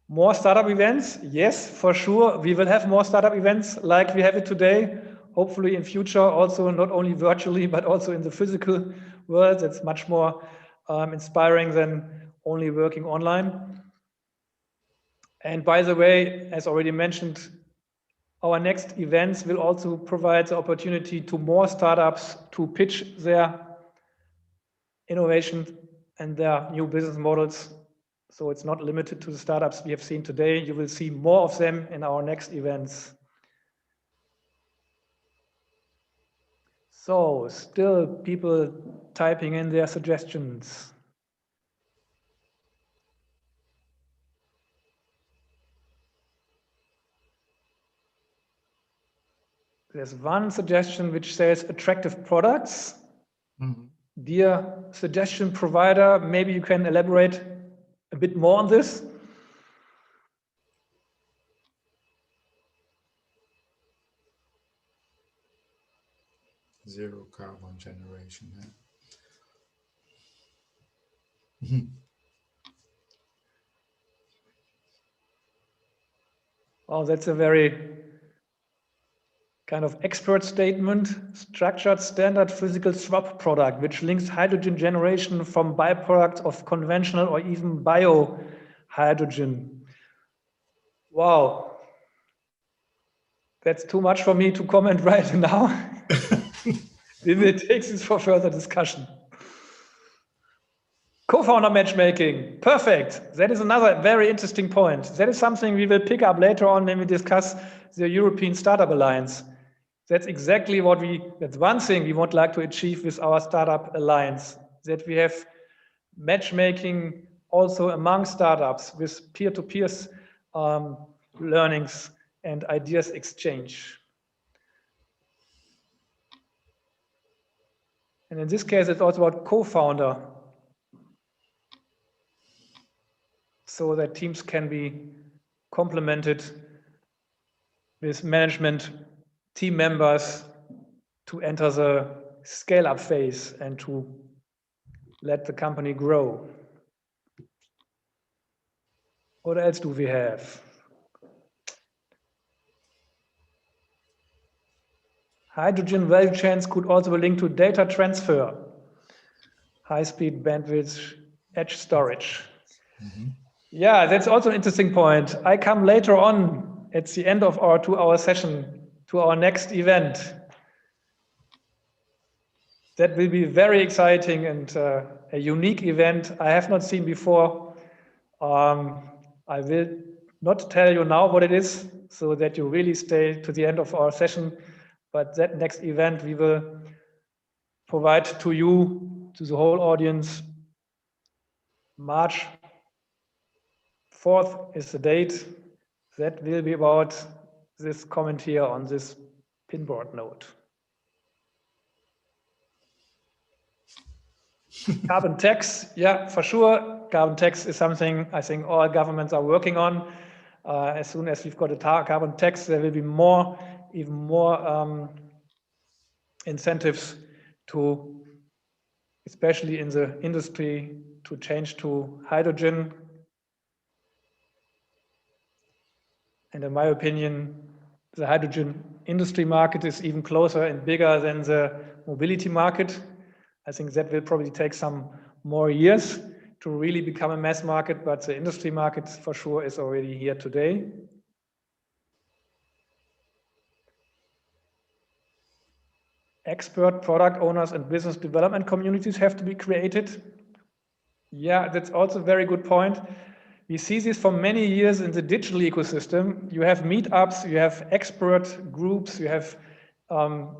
More startup events? Yes, for sure. We will have more startup events like we have it today. Hopefully in future, also not only virtually, but also in the physical world. That's much more inspiring than only working online. And by the way, as already mentioned, our next events will also provide the opportunity to more startups to pitch their innovation and their new business models. So it's not limited to the startups we have seen today. You will see more of them in our next events. So still people typing in their suggestions. There's one suggestion which says attractive products. Mm-hmm. Dear suggestion provider, maybe you can elaborate a bit more on this. Zero carbon generation. Yeah. Oh, that's a very kind of expert statement. Structured standard physical swap product, which links hydrogen generation from byproducts of conventional or even bio hydrogen. Wow. That's too much for me to comment right now. We will take this for further discussion. Co-founder matchmaking, perfect. That is another very interesting point. That is something we will pick up later on when we discuss the European Startup Alliance. That's exactly what that's one thing we would like to achieve with our Startup Alliance, that we have matchmaking also among startups with peer-to-peer learnings and ideas exchange. And in this case, it's also about co-founder, so that teams can be complemented with management team members to enter the scale-up phase and to let the company grow. What else do we have? Hydrogen value chains could also be linked to data transfer, high-speed bandwidth, edge storage. Mm-hmm. Yeah, that's also an interesting point. I come later on at the end of our 2-hour session to our next event. That will be very exciting and a unique event I have not seen before. I will not tell you now what it is, so that you really stay to the end of our session. But that next event we will provide to you, to the whole audience. March 4th is the date. That will be about this comment here on this pinboard node. Carbon tax, yeah, for sure. Carbon tax is something I think all governments are working on. As soon as we've got a carbon tax, there will be even more incentives to, especially in the industry, to change to hydrogen. And in my opinion, the hydrogen industry market is even closer and bigger than the mobility market. I think that will probably take some more years to really become a mass market, but the industry market for sure is already here today. Expert product owners and business development communities have to be created. Yeah, that's also a very good point. We see this for many years in the digital ecosystem. You have meetups, you have expert groups, you have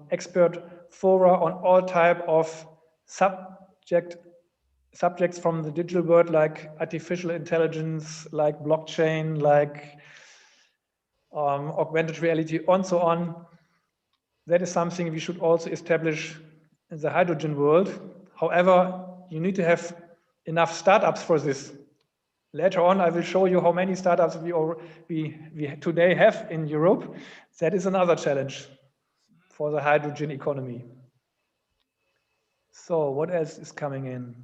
expert fora on all type of subjects from the digital world, like artificial intelligence, like blockchain, like augmented reality, and so on. That is something we should also establish in the hydrogen world. However, you need to have enough startups for this. Later on, I will show you how many startups we today have in Europe. That is another challenge for the hydrogen economy. So what else is coming in?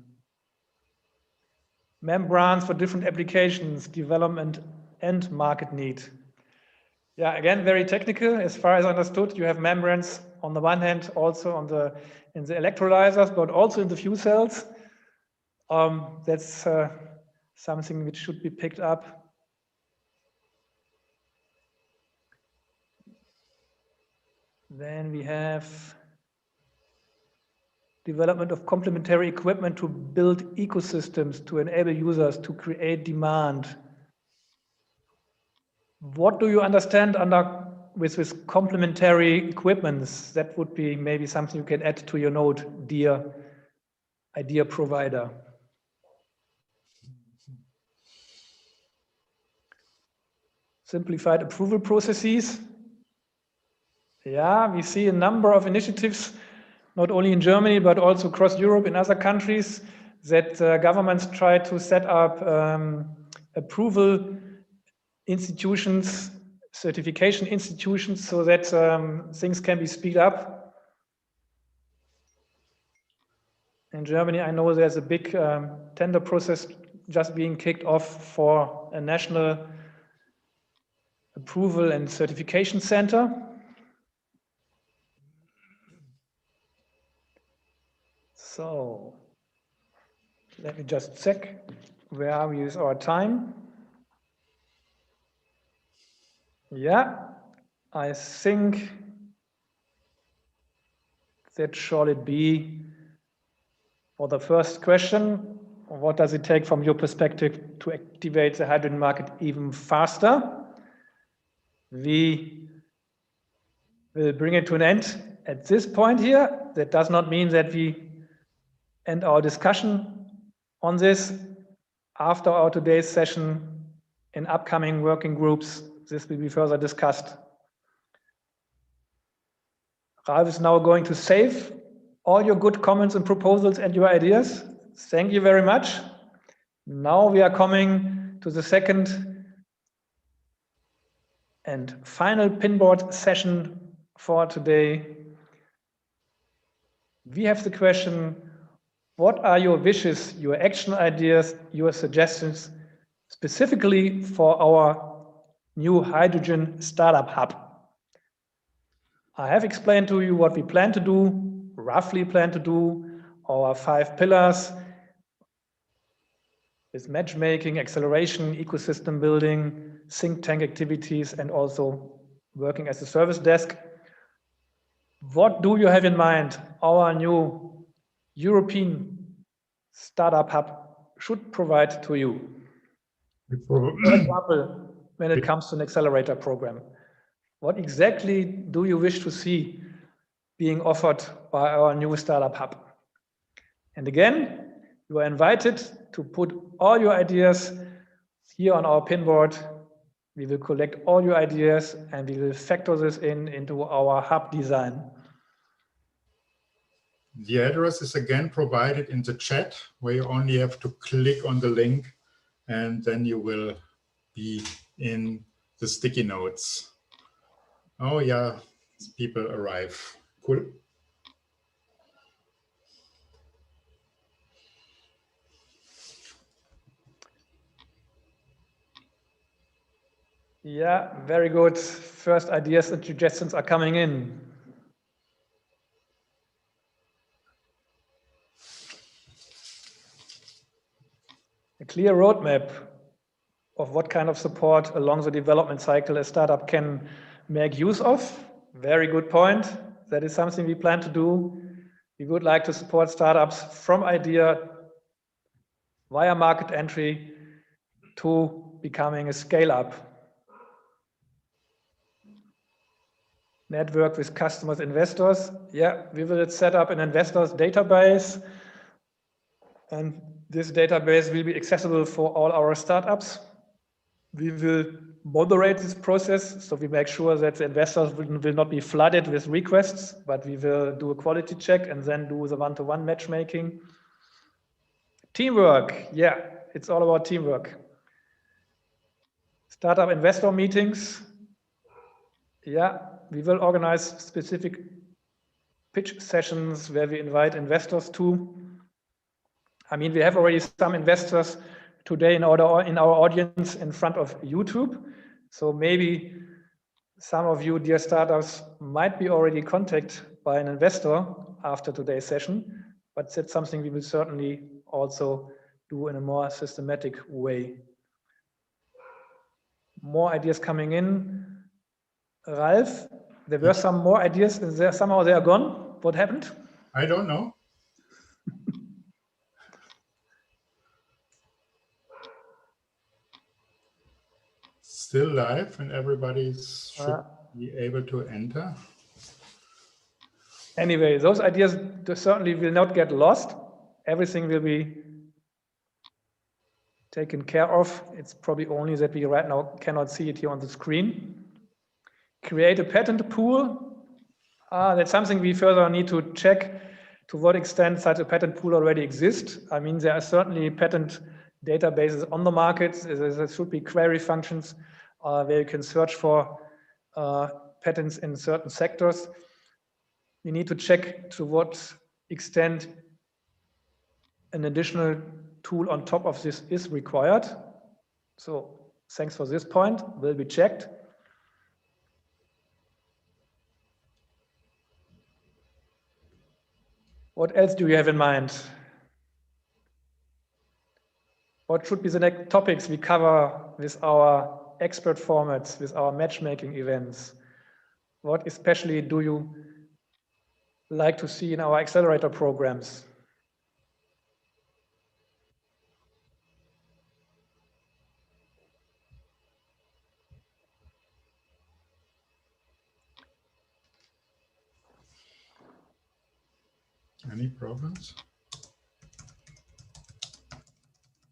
Membranes for different applications, development and market need. Yeah, again, very technical. As far as I understood, you have membranes on the one hand, also in the electrolyzers, but also in the fuel cells. That's something which should be picked up. Then we have development of complementary equipment to build ecosystems to enable users to create demand. What do you understand with this complementary equipments? That would be maybe something you can add to your note, dear idea provider. Simplified approval processes. Yeah, we see a number of initiatives, not only in Germany, but also across Europe in other countries, that governments try to set up approval institutions, certification institutions, so that things can be speed up. In Germany, I know there's a big tender process just being kicked off for a national approval and certification center. So let me just check where are we with our time. Yeah, I think that shall it be for the first question. What does it take from your perspective to activate the hydrogen market even faster? We will bring it to an end at this point here. That does not mean that we end our discussion on this. After our today's session, in upcoming working groups, this will be further discussed. Ralf is now going to save all your good comments and proposals and your ideas. Thank you very much. Now we are coming to the second and final pinboard session for today. We have the question, what are your wishes, your action ideas, your suggestions, specifically for our new hydrogen startup hub? I have explained to you what we plan to do, roughly plan to do, our 5 pillars with matchmaking, acceleration, ecosystem building, think tank activities, and also working as a service desk. What do you have in mind our new European startup hub should provide to you? For example, when it comes to an accelerator program, what exactly do you wish to see being offered by our new startup hub? And again, you are invited to put all your ideas here on our pinboard. We will collect all your ideas and we will factor this into our hub design. The address is again provided in the chat, where you only have to click on the link and then you will be in the sticky notes. Oh yeah, people arrive. Cool. Yeah, very good. First ideas and suggestions are coming in. a clear roadmap of what kind of support along the development cycle a startup can make use of. Very good point. That is something we plan to do. We would like to support startups from idea via market entry to becoming a scale-up. Network with customers, investors. Yeah, we will set up an investors database, and this database will be accessible for all our startups. We will moderate this process, so we make sure that the investors will not be flooded with requests, but we will do a quality check and then do the one-to-one matchmaking. Teamwork, yeah, it's all about teamwork. Startup investor meetings, yeah, we will organize specific pitch sessions where we invite investors to. I mean, we have already some investors today in our audience in front of YouTube. So maybe some of you, dear startups, might be already contacted by an investor after today's session, but that's something we will certainly also do in a more systematic way. More ideas coming in. Ralf, there were some more ideas, somehow they are gone. What happened? I don't know. Still live and everybody should be able to enter. Anyway, those ideas certainly will not get lost. Everything will be taken care of. It's probably only that we right now cannot see it here on the screen. Create a patent pool. That's something we further need to check to what extent such a patent pool already exists. I mean, there are certainly patent databases on the market. There should be query functions where you can search for patents in certain sectors. We need to check to what extent an additional tool on top of this is required. So thanks for this point, will be checked. What else do you have in mind? What should be the next topics we cover with our expert formats, with our matchmaking events? What especially do you like to see in our accelerator programs? Any problems?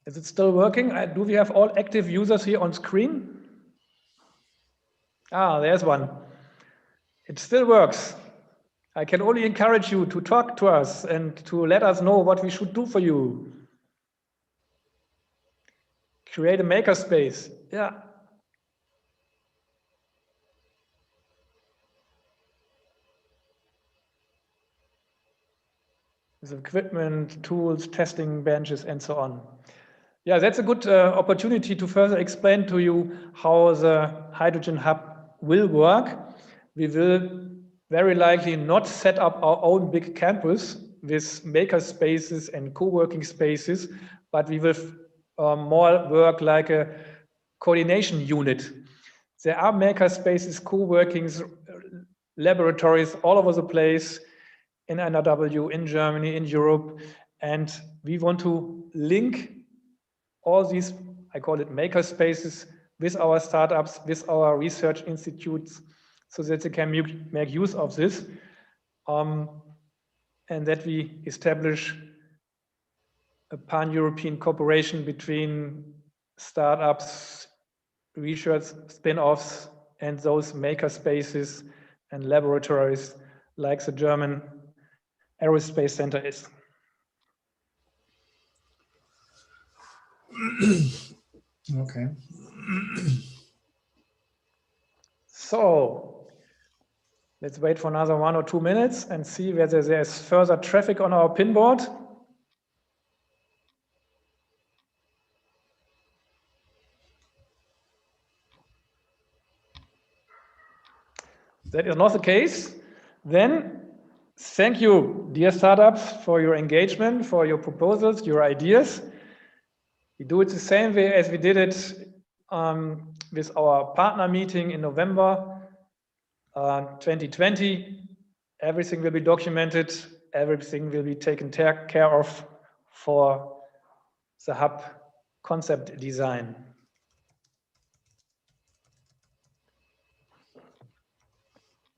Is it still working? Do we have all active users here on screen? There's one. It still works. I can only encourage you to talk to us and to let us know what we should do for you. Create a makerspace. Yeah. With equipment, tools, testing benches, and so on. Yeah, that's a good opportunity to further explain to you how the Hydrogen Hub will work. We will very likely not set up our own big campus with maker spaces and co-working spaces, but we will more work like a coordination unit. There are maker spaces, co-workings, laboratories all over the place in NRW, in Germany, in Europe, and we want to link all these, I call it maker spaces, with our startups, with our research institutes, so that they can make use of this, and that we establish a pan-European cooperation between startups, research spin-offs, and those maker spaces and laboratories like the German Aerospace Center is. Okay. So let's wait for another 1 or 2 minutes and see whether there's further traffic on our pinboard. That is not the case. Then thank you, dear startups, for your engagement, for your proposals, your ideas. We do it the same way as we did it with our partner meeting in November 2020. Everything will be documented, everything will be taken care of for the hub concept design.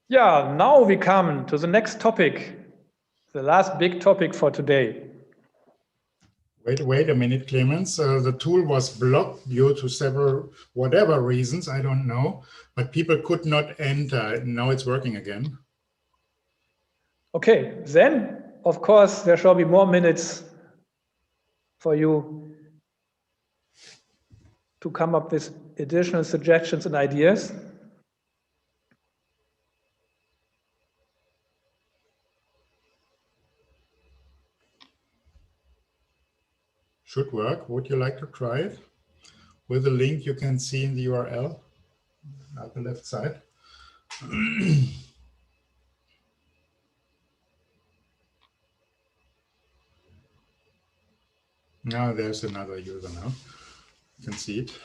Yeah, now we come to the next topic, the last big topic for today. Wait a minute, Clemens. The tool was blocked due to several, whatever reasons, I don't know, but people could not enter. Now it's working again. Okay, then, of course, there shall be more minutes for you to come up with additional suggestions and ideas. Should work. Would you like to try it? With the link you can see in the URL at the left side. Now there's another user now. You can see it.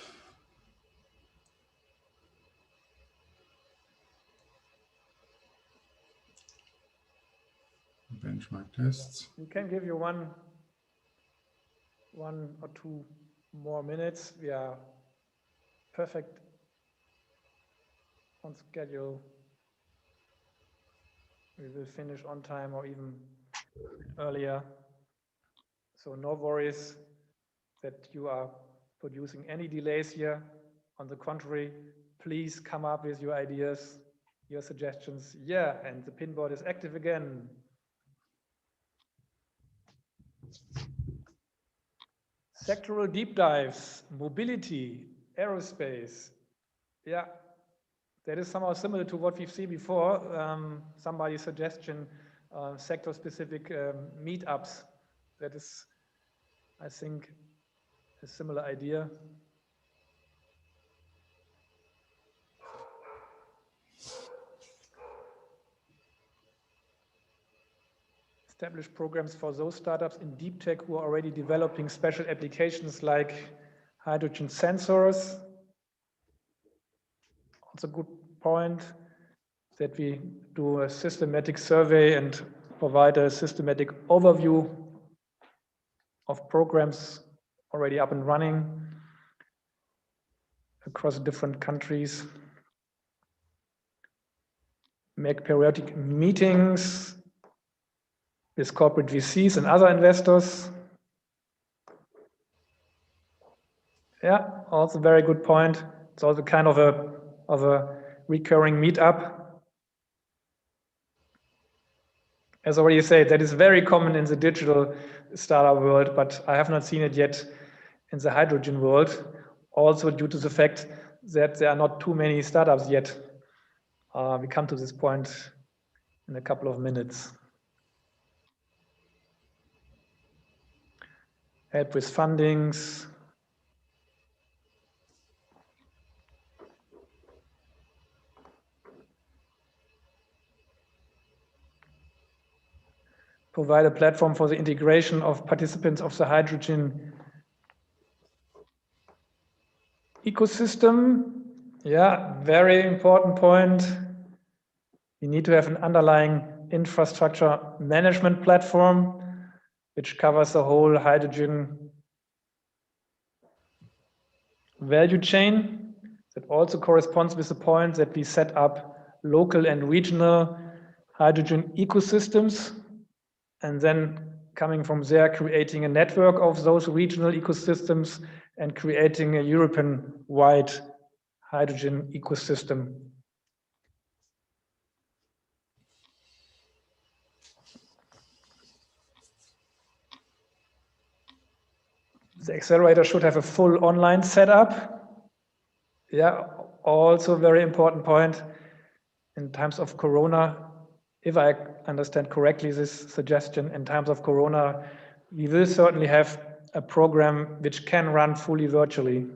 Benchmark tests. We can give you one or two more minutes. We are perfect on schedule. We will finish on time or even earlier. So no worries that you are producing any delays here. On the contrary, please come up with your ideas, your suggestions. Yeah, and the pinboard is active again. Sectoral deep dives, mobility, aerospace. Yeah, that is somehow similar to what we've seen before. Somebody's suggestion, sector-specific meetups. That is, I think, a similar idea. Establish programs for those startups in deep tech who are already developing special applications like hydrogen sensors. Also, good point that we do a systematic survey and provide a systematic overview of programs already up and running across different countries. Make periodic meetings with corporate VCs and other investors. Yeah, also very good point. It's also kind of a recurring meetup. As already said, that is very common in the digital startup world, but I have not seen it yet in the hydrogen world, also due to the fact that there are not too many startups yet. We come to this point in a couple of minutes. Help with fundings. Provide a platform for the integration of participants of the hydrogen ecosystem. Yeah, very important point. You need to have an underlying infrastructure management platform which covers the whole hydrogen value chain. That also corresponds with the point that we set up local and regional hydrogen ecosystems, and then coming from there, creating a network of those regional ecosystems and creating a European-wide hydrogen ecosystem. The accelerator should have a full online setup. Yeah, also very important point in times of Corona. If I understand correctly this suggestion, in times of Corona, we will certainly have a program which can run fully virtually.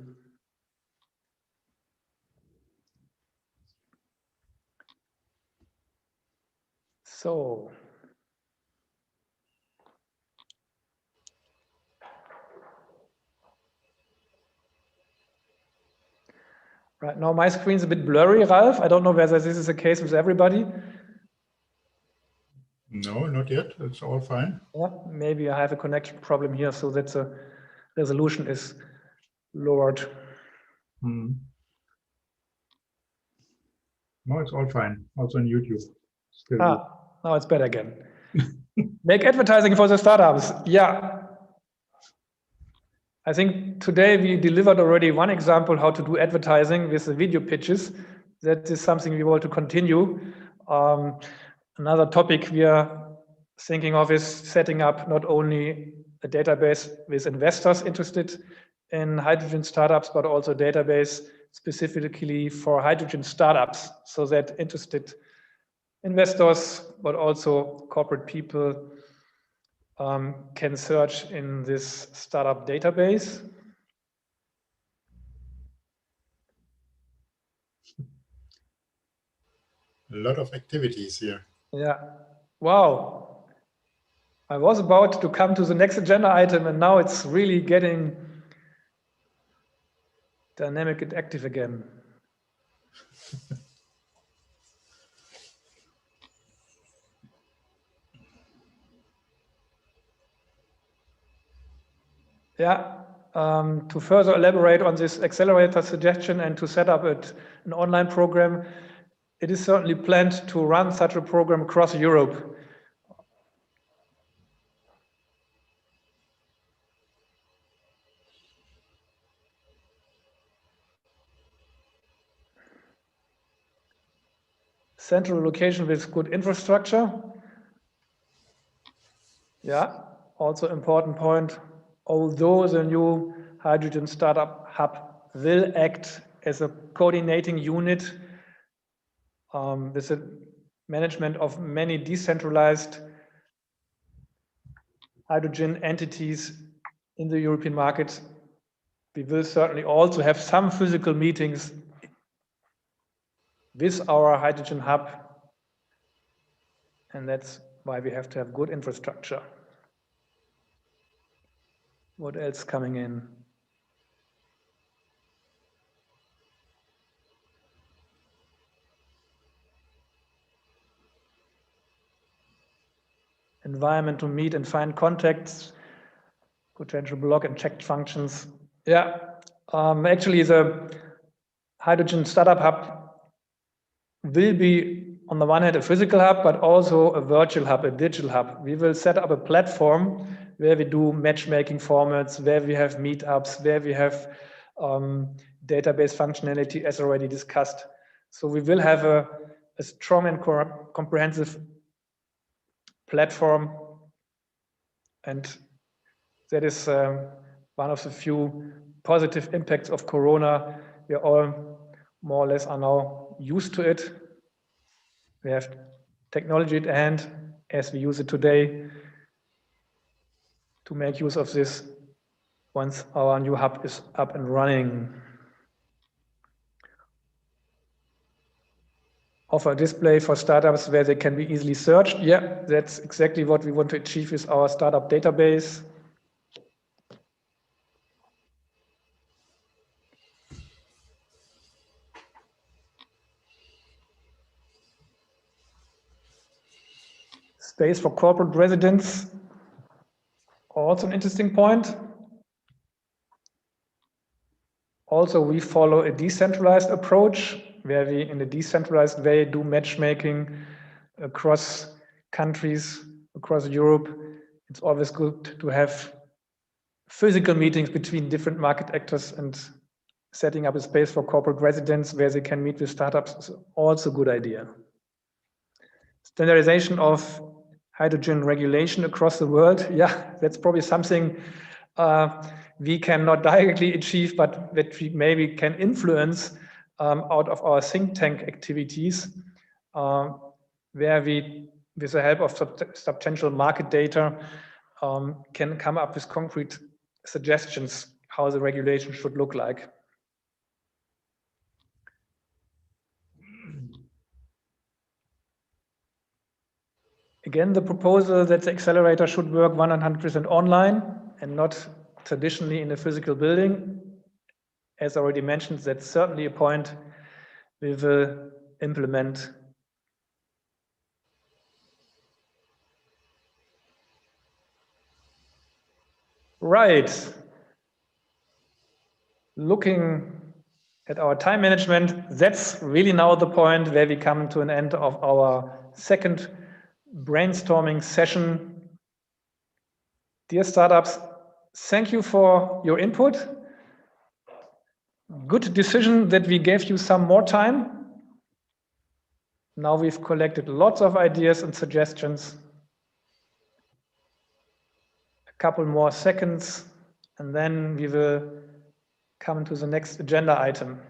So, Right now my screen's a bit blurry, Ralph. I don't know whether this is the case with everybody. No, not yet. It's all fine. Yeah, maybe I have a connection problem here, so that the resolution is lowered. No, it's all fine. Also on YouTube. Still now it's better again. Make advertising for the startups. Yeah. I think today we delivered already one example how to do advertising with the video pitches. That is something we want to continue. Another topic we are thinking of is setting up not only a database with investors interested in hydrogen startups, but also a database specifically for hydrogen startups, so that interested investors, but also corporate people can search in this startup database. a lot of activities here. Yeah. Wow. I was about to come to the next agenda item, and now it's really getting dynamic and active again. Yeah, to further elaborate on this accelerator suggestion and to set up an online program, it is certainly planned to run such a program across Europe. Central location with good infrastructure. Yeah, also important point. Although the new hydrogen startup hub will act as a coordinating unit with the management of many decentralized hydrogen entities in the European market, we will certainly also have some physical meetings with our hydrogen hub, and that's why we have to have good infrastructure. What else coming in? Environment to meet and find contacts, potential block and check functions. Yeah, actually the hydrogen startup hub will be on the one hand a physical hub, but also a virtual hub, a digital hub. We will set up a platform where we do matchmaking formats, where we have meetups, where we have database functionality as already discussed. So we will have a strong and comprehensive platform, and that is one of the few positive impacts of Corona. We all more or less are now used to it. We have technology at hand as we use it today to make use of this once our new hub is up and running. Offer a display for startups where they can be easily searched. Yeah, that's exactly what we want to achieve with our startup database. Space for corporate residents, also an interesting point. Also, we follow a decentralized approach where we, in a decentralized way, do matchmaking across countries, across Europe. It's always good to have physical meetings between different market actors, and setting up a space for corporate residents where they can meet with startups is also a good idea. Standardization of hydrogen regulation across the world. Yeah, that's probably something we cannot directly achieve, but that we maybe can influence out of our think tank activities, where we, with the help of substantial market data, can come up with concrete suggestions how the regulation should look like. Again, the proposal that the accelerator should work 100% online and not traditionally in a physical building. as already mentioned, that's certainly a point we will implement. Right. Looking at our time management, that's really now the point where we come to an end of our second brainstorming session. Dear startups, thank you for your input. Good decision that we gave you some more time. Now we've collected lots of ideas and suggestions. A couple more seconds, and then we will come to the next agenda item,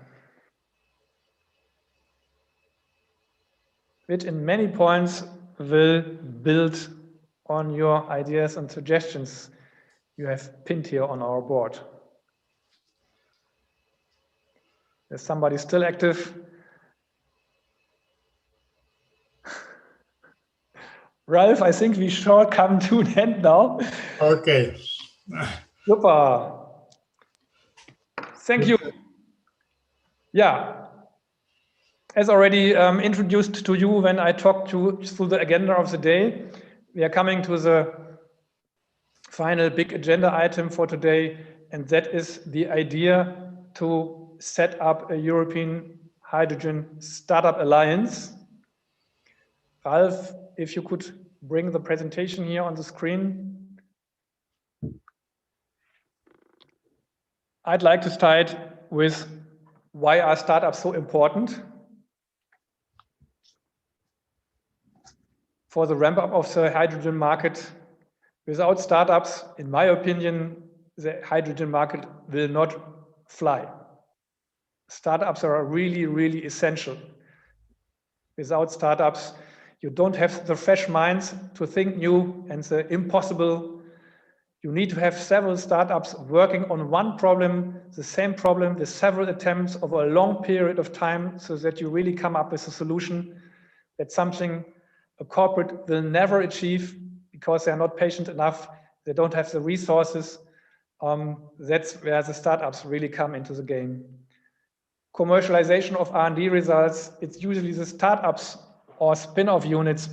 which in many points will build on your ideas and suggestions you have pinned here on our board. Is somebody still active? Ralph, I think we shall come to an end now. Okay. Super. Thank you. Yeah. As already introduced to you when I talked through the agenda of the day, we are coming to the final big agenda item for today, and that is the idea to set up a European Hydrogen Startup Alliance. Ralph, if you could bring the presentation here on the screen. I'd like to start with why are startups so important for the ramp up of the hydrogen market. Without startups, in my opinion, the hydrogen market will not fly. Startups are really, really essential. Without startups, you don't have the fresh minds to think new and the impossible. You need to have several startups working on one problem, the same problem with several attempts over a long period of time so that you really come up with a solution. That's something a corporate will never achieve because they are not patient enough. They don't have the resources. That's where the startups really come into the game. Commercialization of R&D results, it's usually the startups or spin-off units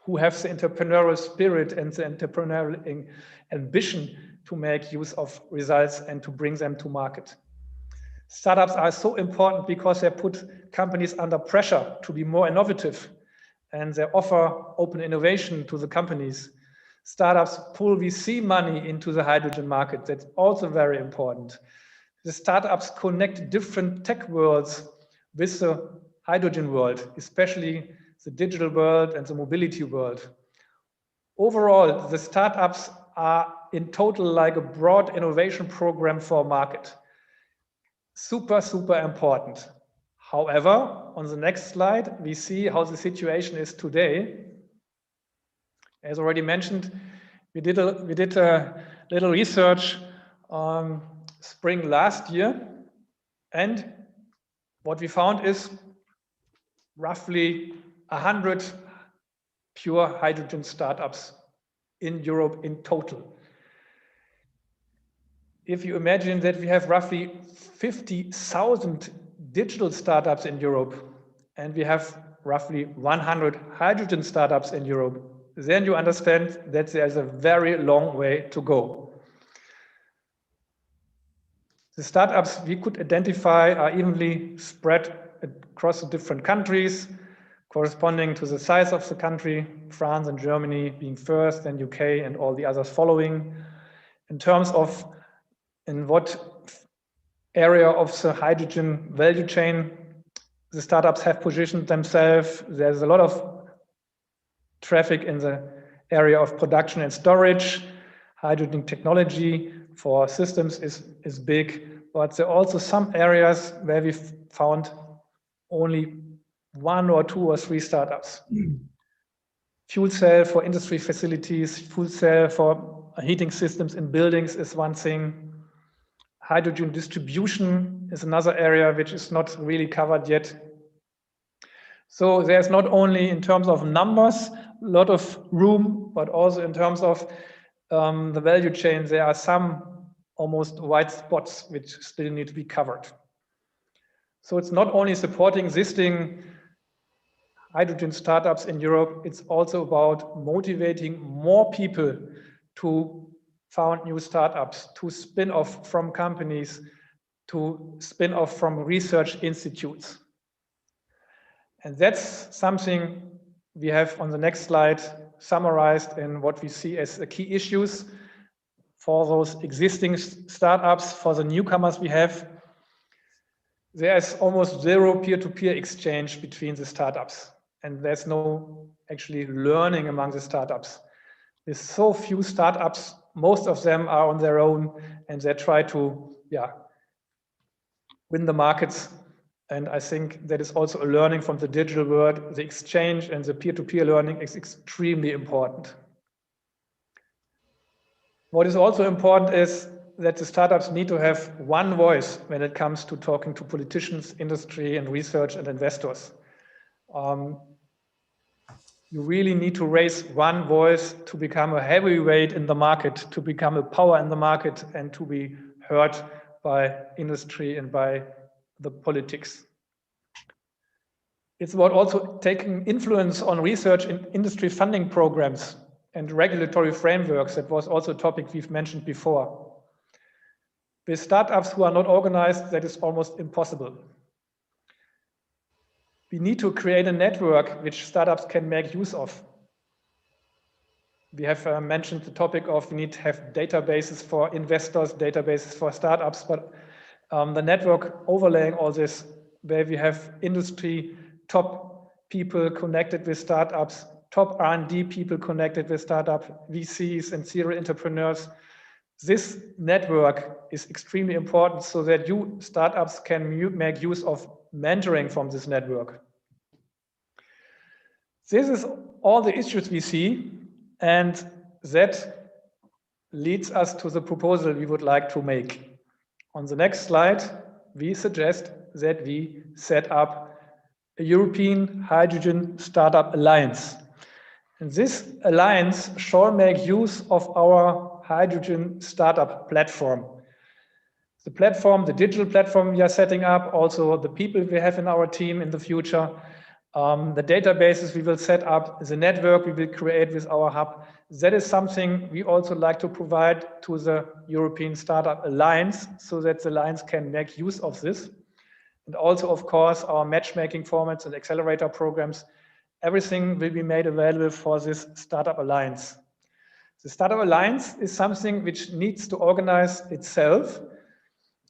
who have the entrepreneurial spirit and the entrepreneurial ambition to make use of results and to bring them to market. Startups are so important because they put companies under pressure to be more innovative, and they offer open innovation to the companies. Startups pull VC money into the hydrogen market. That's also very important. The startups connect different tech worlds with the hydrogen world, especially the digital world and the mobility world. Overall, the startups are in total like a broad innovation program for a market. Super, super important. However, on the next slide, we see how the situation is today. As already mentioned, we did a little research spring last year, and what we found is roughly 100 pure hydrogen startups in Europe in total. If you imagine that we have roughly 50,000 digital startups in Europe and we have roughly 100 hydrogen startups in Europe, then you understand that there's a very long way to go. The startups we could identify are evenly spread across the different countries, corresponding to the size of the country, France and Germany being first, then UK and all the others following. In terms of in what area of the hydrogen value chain the startups have positioned themselves, there's a lot of traffic in the area of production and storage. Hydrogen technology for systems is big, but there are also some areas where we've found only 1 or 2 or 3 startups. Fuel cell for industry facilities, fuel cell for heating systems in buildings is one thing. Hydrogen distribution is another area which is not really covered yet. So there's not only in terms of numbers, a lot of room, but also in terms of the value chain, there are some almost white spots which still need to be covered. So it's not only supporting existing hydrogen startups in Europe, it's also about motivating more people to found new startups, to spin off from companies, to spin off from research institutes. And that's something we have on the next slide summarized in what we see as the key issues for those existing startups, for the newcomers we have. There's almost zero peer-to-peer exchange between the startups, and there's no actually learning among the startups. With so few startups, most of them are on their own, and they try to win the markets. And I think that is also a learning from the digital world. The exchange and the peer-to-peer learning is extremely important. What is also important is that the startups need to have one voice when it comes to talking to politicians, industry, and research and investors. You really need to raise one voice to become a heavyweight in the market, to become a power in the market, and to be heard by industry and by the politics. It's about also taking influence on research and industry funding programs and regulatory frameworks. That was also a topic we've mentioned before. With startups who are not organized, that is almost impossible. We need to create a network which startups can make use of. We have mentioned the topic of we need to have databases for investors, databases for startups, but the network overlaying all this, where we have industry top people connected with startups, top R&D people connected with startup, VCs and serial entrepreneurs. This network is extremely important so that you startups can make use of mentoring from this network. This is all the issues we see, and that leads us to the proposal we would like to make. On the next slide, we suggest that we set up a European Hydrogen Startup Alliance. And this alliance shall make use of our hydrogen startup platform. The platform, the digital platform we are setting up, also the people we have in our team in the future, the databases we will set up, the network we will create with our hub. That is something we also like to provide to the European Startup Alliance so that the alliance can make use of this. And also, of course, our matchmaking formats and accelerator programs, everything will be made available for this Startup Alliance. The Startup Alliance is something which needs to organize itself.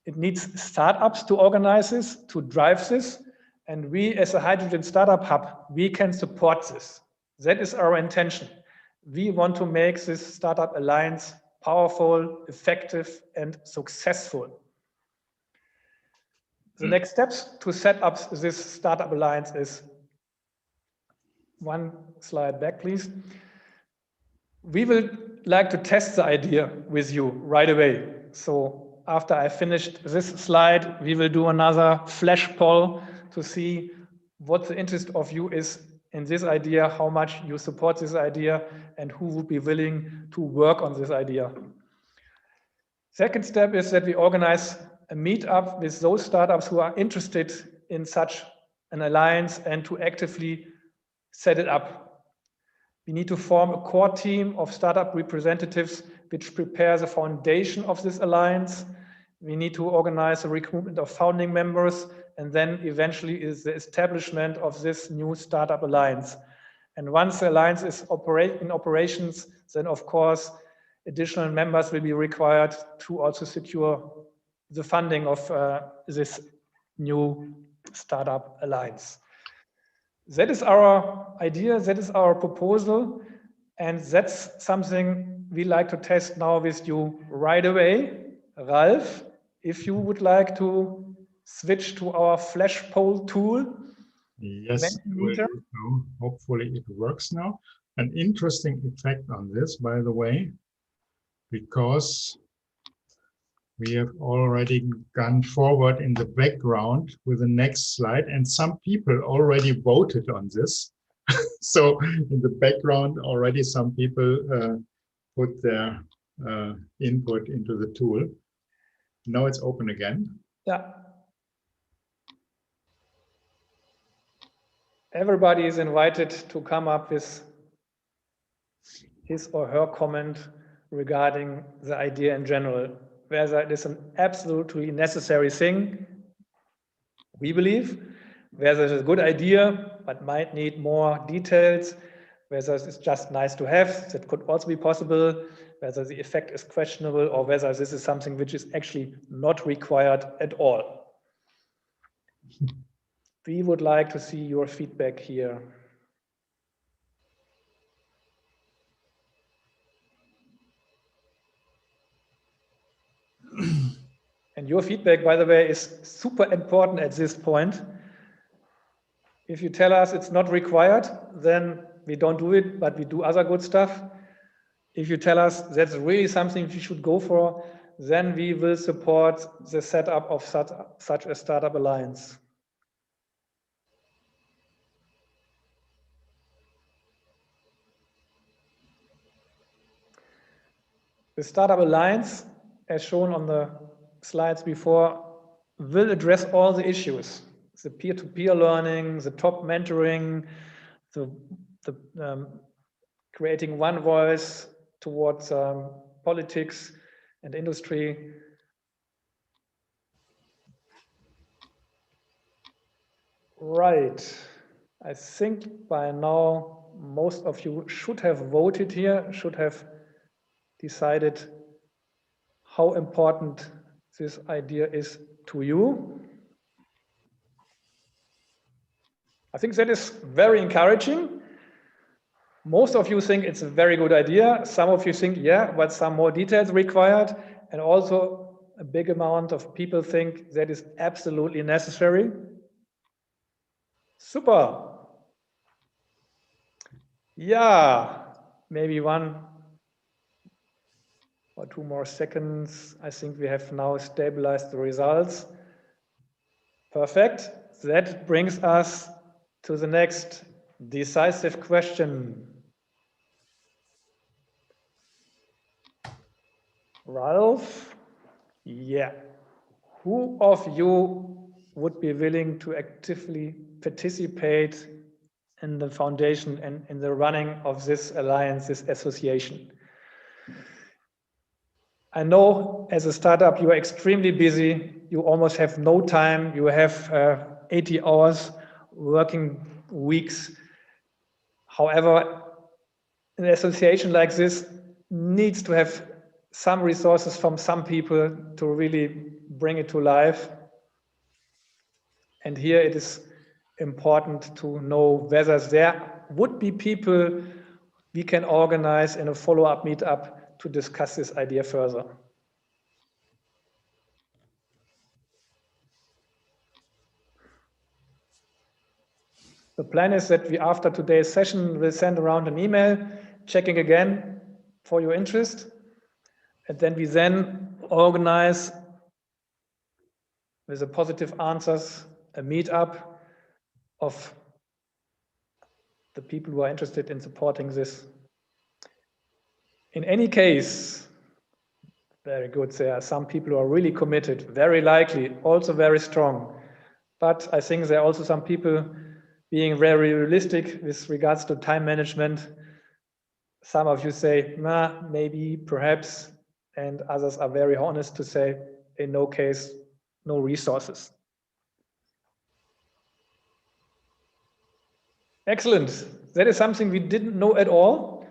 It needs startups to organize this, to drive this. And we, as a hydrogen startup hub, we can support this. That is our intention. We want to make this Startup Alliance powerful, effective, and successful. The next steps to set up this Startup Alliance is, one slide back, please. We will like to test the idea with you right away. So after I finished this slide, we will do another flash poll to see what the interest of you is in this idea, how much you support this idea, and who would be willing to work on this idea. Second step is that we organize a meetup with those startups who are interested in such an alliance and to actively set it up. We need to form a core team of startup representatives which prepare the foundation of this alliance. We need to organize a recruitment of founding members, and then eventually is the establishment of this new Startup Alliance. And once the alliance is in operations, then of course additional members will be required to also secure the funding of this new Startup Alliance. That is our idea, that is our proposal, and that's something we like to test now with you right away. Ralf, if you would like to switch to our flash poll tool. Yes, hopefully it works now. An interesting effect on this, by the way, because we have already gone forward in the background with the next slide, and some people already voted on this. So in the background, already some people put their input into the tool. Now it's open again. Yeah. Everybody is invited to come up with his or her comment regarding the idea in general, whether it is an absolutely necessary thing, we believe, whether it's a good idea but might need more details, whether it's just nice to have, that could also be possible, whether the effect is questionable, or whether this is something which is actually not required at all. We would like to see your feedback here. And your feedback, by the way, is super important at this point. If you tell us it's not required, then we don't do it, but we do other good stuff. If you tell us that's really something we should go for, then we will support the setup of such a startup alliance. The startup alliance, as shown on the slides before, will address all the issues: the peer-to-peer learning, the top mentoring, the creating one voice towards politics and industry. Right. I think by now most of you should have voted here, should have decided how important this idea is to you. I think that is very encouraging. Most of you think it's a very good idea. Some of you think, yeah, but some more details required. And also a big amount of people think that is absolutely necessary. Super. Yeah, maybe 1 or 2 more seconds. I think we have now stabilized the results. Perfect. That brings us to the next decisive question. Ralph? Yeah. Who of you would be willing to actively participate in the foundation and in the running of this alliance, this association? I know as a startup you are extremely busy. You almost have no time. You have 80 hours working weeks. However, an association like this needs to have some resources from some people to really bring it to life. And here it is important to know whether there would be people we can organize in a follow-up meetup to discuss this idea further. The plan is that we, after today's session, will send around an email checking again for your interest. And then we organize with the positive answers a meetup of the people who are interested in supporting this. In any case, very good, there are some people who are really committed, very likely, also very strong. But I think there are also some people being very realistic with regards to time management. Some of you say, nah, maybe, perhaps, and others are very honest to say, in no case, no resources. Excellent. That is something we didn't know at all.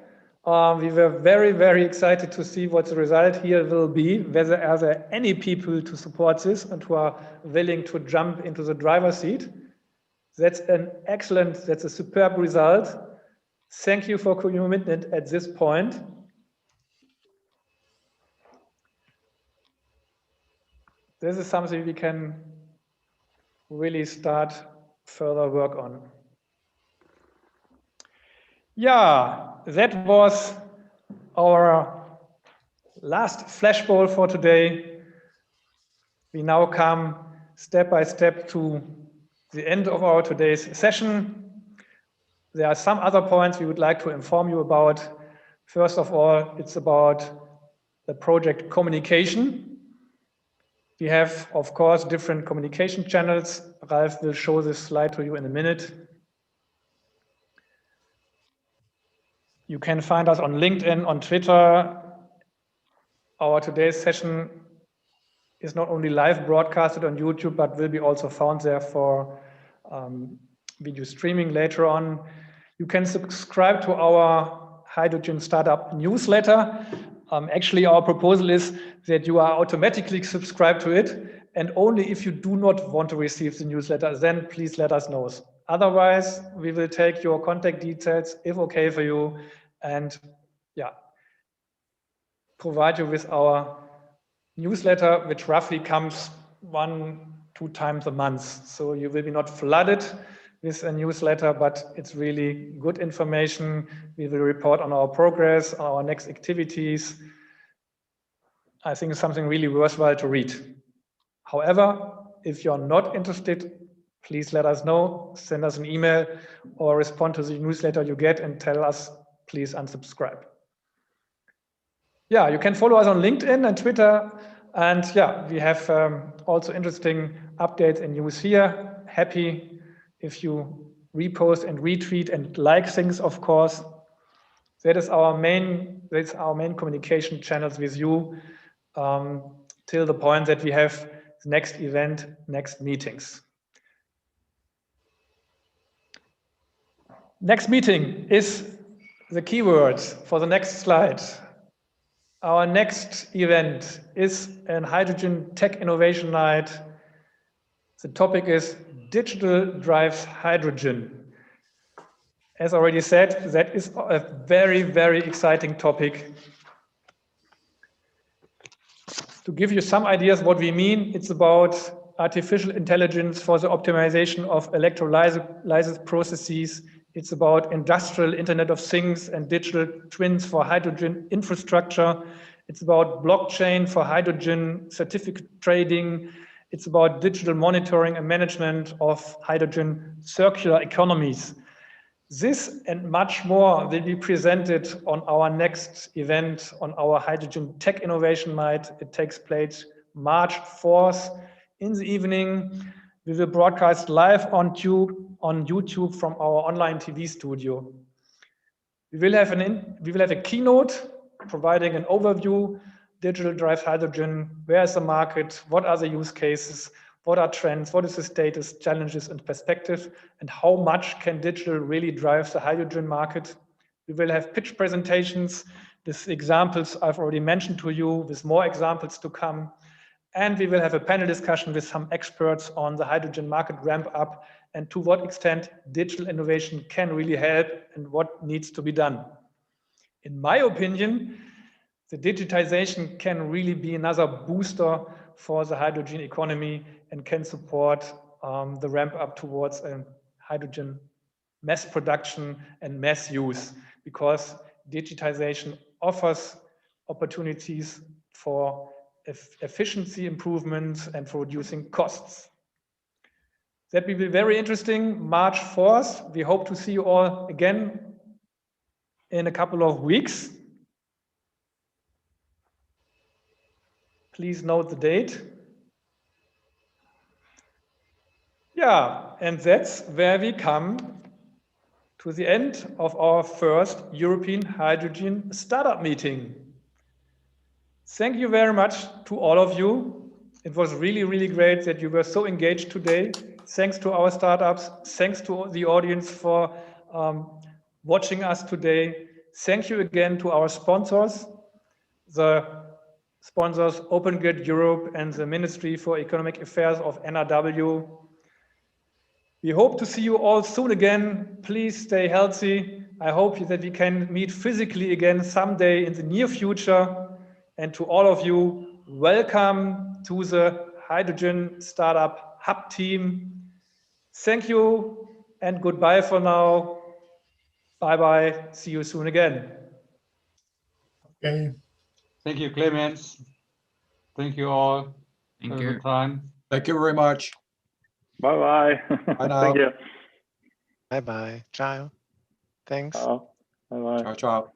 We were very, very excited to see what the result here will be, whether are there any people to support this and who are willing to jump into the driver's seat. That's a superb result. Thank you for your commitment at this point. This is something we can really start further work on. Yeah, that was our last flashball for today. We now come step by step to the end of our today's session. There are some other points we would like to inform you about. First of all, it's about the project communication. We have, of course, different communication channels. Ralf will show this slide to you in a minute. You can find us on LinkedIn, on Twitter. Our today's session is not only live broadcasted on YouTube, but will be also found there for video streaming later on. You can subscribe to our hydrogen startup newsletter. Actually, our proposal is that you are automatically subscribed to it, and only if you do not want to receive the newsletter, then please let us know. Otherwise, we will take your contact details, if okay for you, and yeah, provide you with our newsletter, which roughly comes 1-2 times a month. So you will be not flooded with a newsletter, but it's really good information. We will report on our progress, on our next activities. I think it's something really worthwhile to read. However, if you're not interested, please let us know, send us an email or respond to the newsletter you get and tell us, please unsubscribe. Yeah, you can follow us on LinkedIn and Twitter. And yeah, we have also interesting updates and news here. Happy if you repost and retweet and like things, of course. That's our main communication channels with you till the point that we have the next event, next meetings. Next meeting is the keyword for the next slide. Our next event is a hydrogen tech innovation night. The topic is digital drives hydrogen. As already said, that is a very, very exciting topic. To give you some ideas what we mean, it's about artificial intelligence for the optimization of electrolyzer processes. It's about industrial Internet of Things and digital twins for hydrogen infrastructure. It's about blockchain for hydrogen certificate trading. It's about digital monitoring and management of hydrogen circular economies. This and much more will be presented on our next event, on our Hydrogen Tech Innovation Night. It takes place March 4th in the evening. We will broadcast live on YouTube from our online TV studio. We will have a keynote providing an overview, digital drive hydrogen, where is the market, what are the use cases, what are trends, what is the status, challenges and perspective, and how much can digital really drive the hydrogen market. We will have pitch presentations, with examples I've already mentioned to you, with more examples to come. And we will have a panel discussion with some experts on the hydrogen market ramp up and to what extent digital innovation can really help and what needs to be done. In my opinion, the digitization can really be another booster for the hydrogen economy and can support the ramp up towards a hydrogen mass production and mass use, because digitization offers opportunities for efficiency improvements and for reducing costs. That will be very interesting. March 4th, we hope to see you all again in a couple of weeks. Please note the date. Yeah, and that's where we come to the end of our first European Hydrogen Startup Meeting. Thank you very much to all of you. It was really, really great that you were so engaged today. Thanks to our startups. Thanks to the audience for watching us today. Thank you again to our sponsors, the sponsors Open Grid Europe and the Ministry for Economic Affairs of NRW. We hope to see you all soon again. Please stay healthy. I hope that we can meet physically again someday in the near future. And to all of you, welcome to the Hydrogen Startup Hub team. Thank you and goodbye for now. Bye-bye. See you soon again. Okay. Thank you, Clemens. Thank you all for the time. Thank you very much. Bye-bye. Bye now. Thank you. Bye-bye. Ciao. Thanks. Ciao. Bye-bye. Ciao, ciao.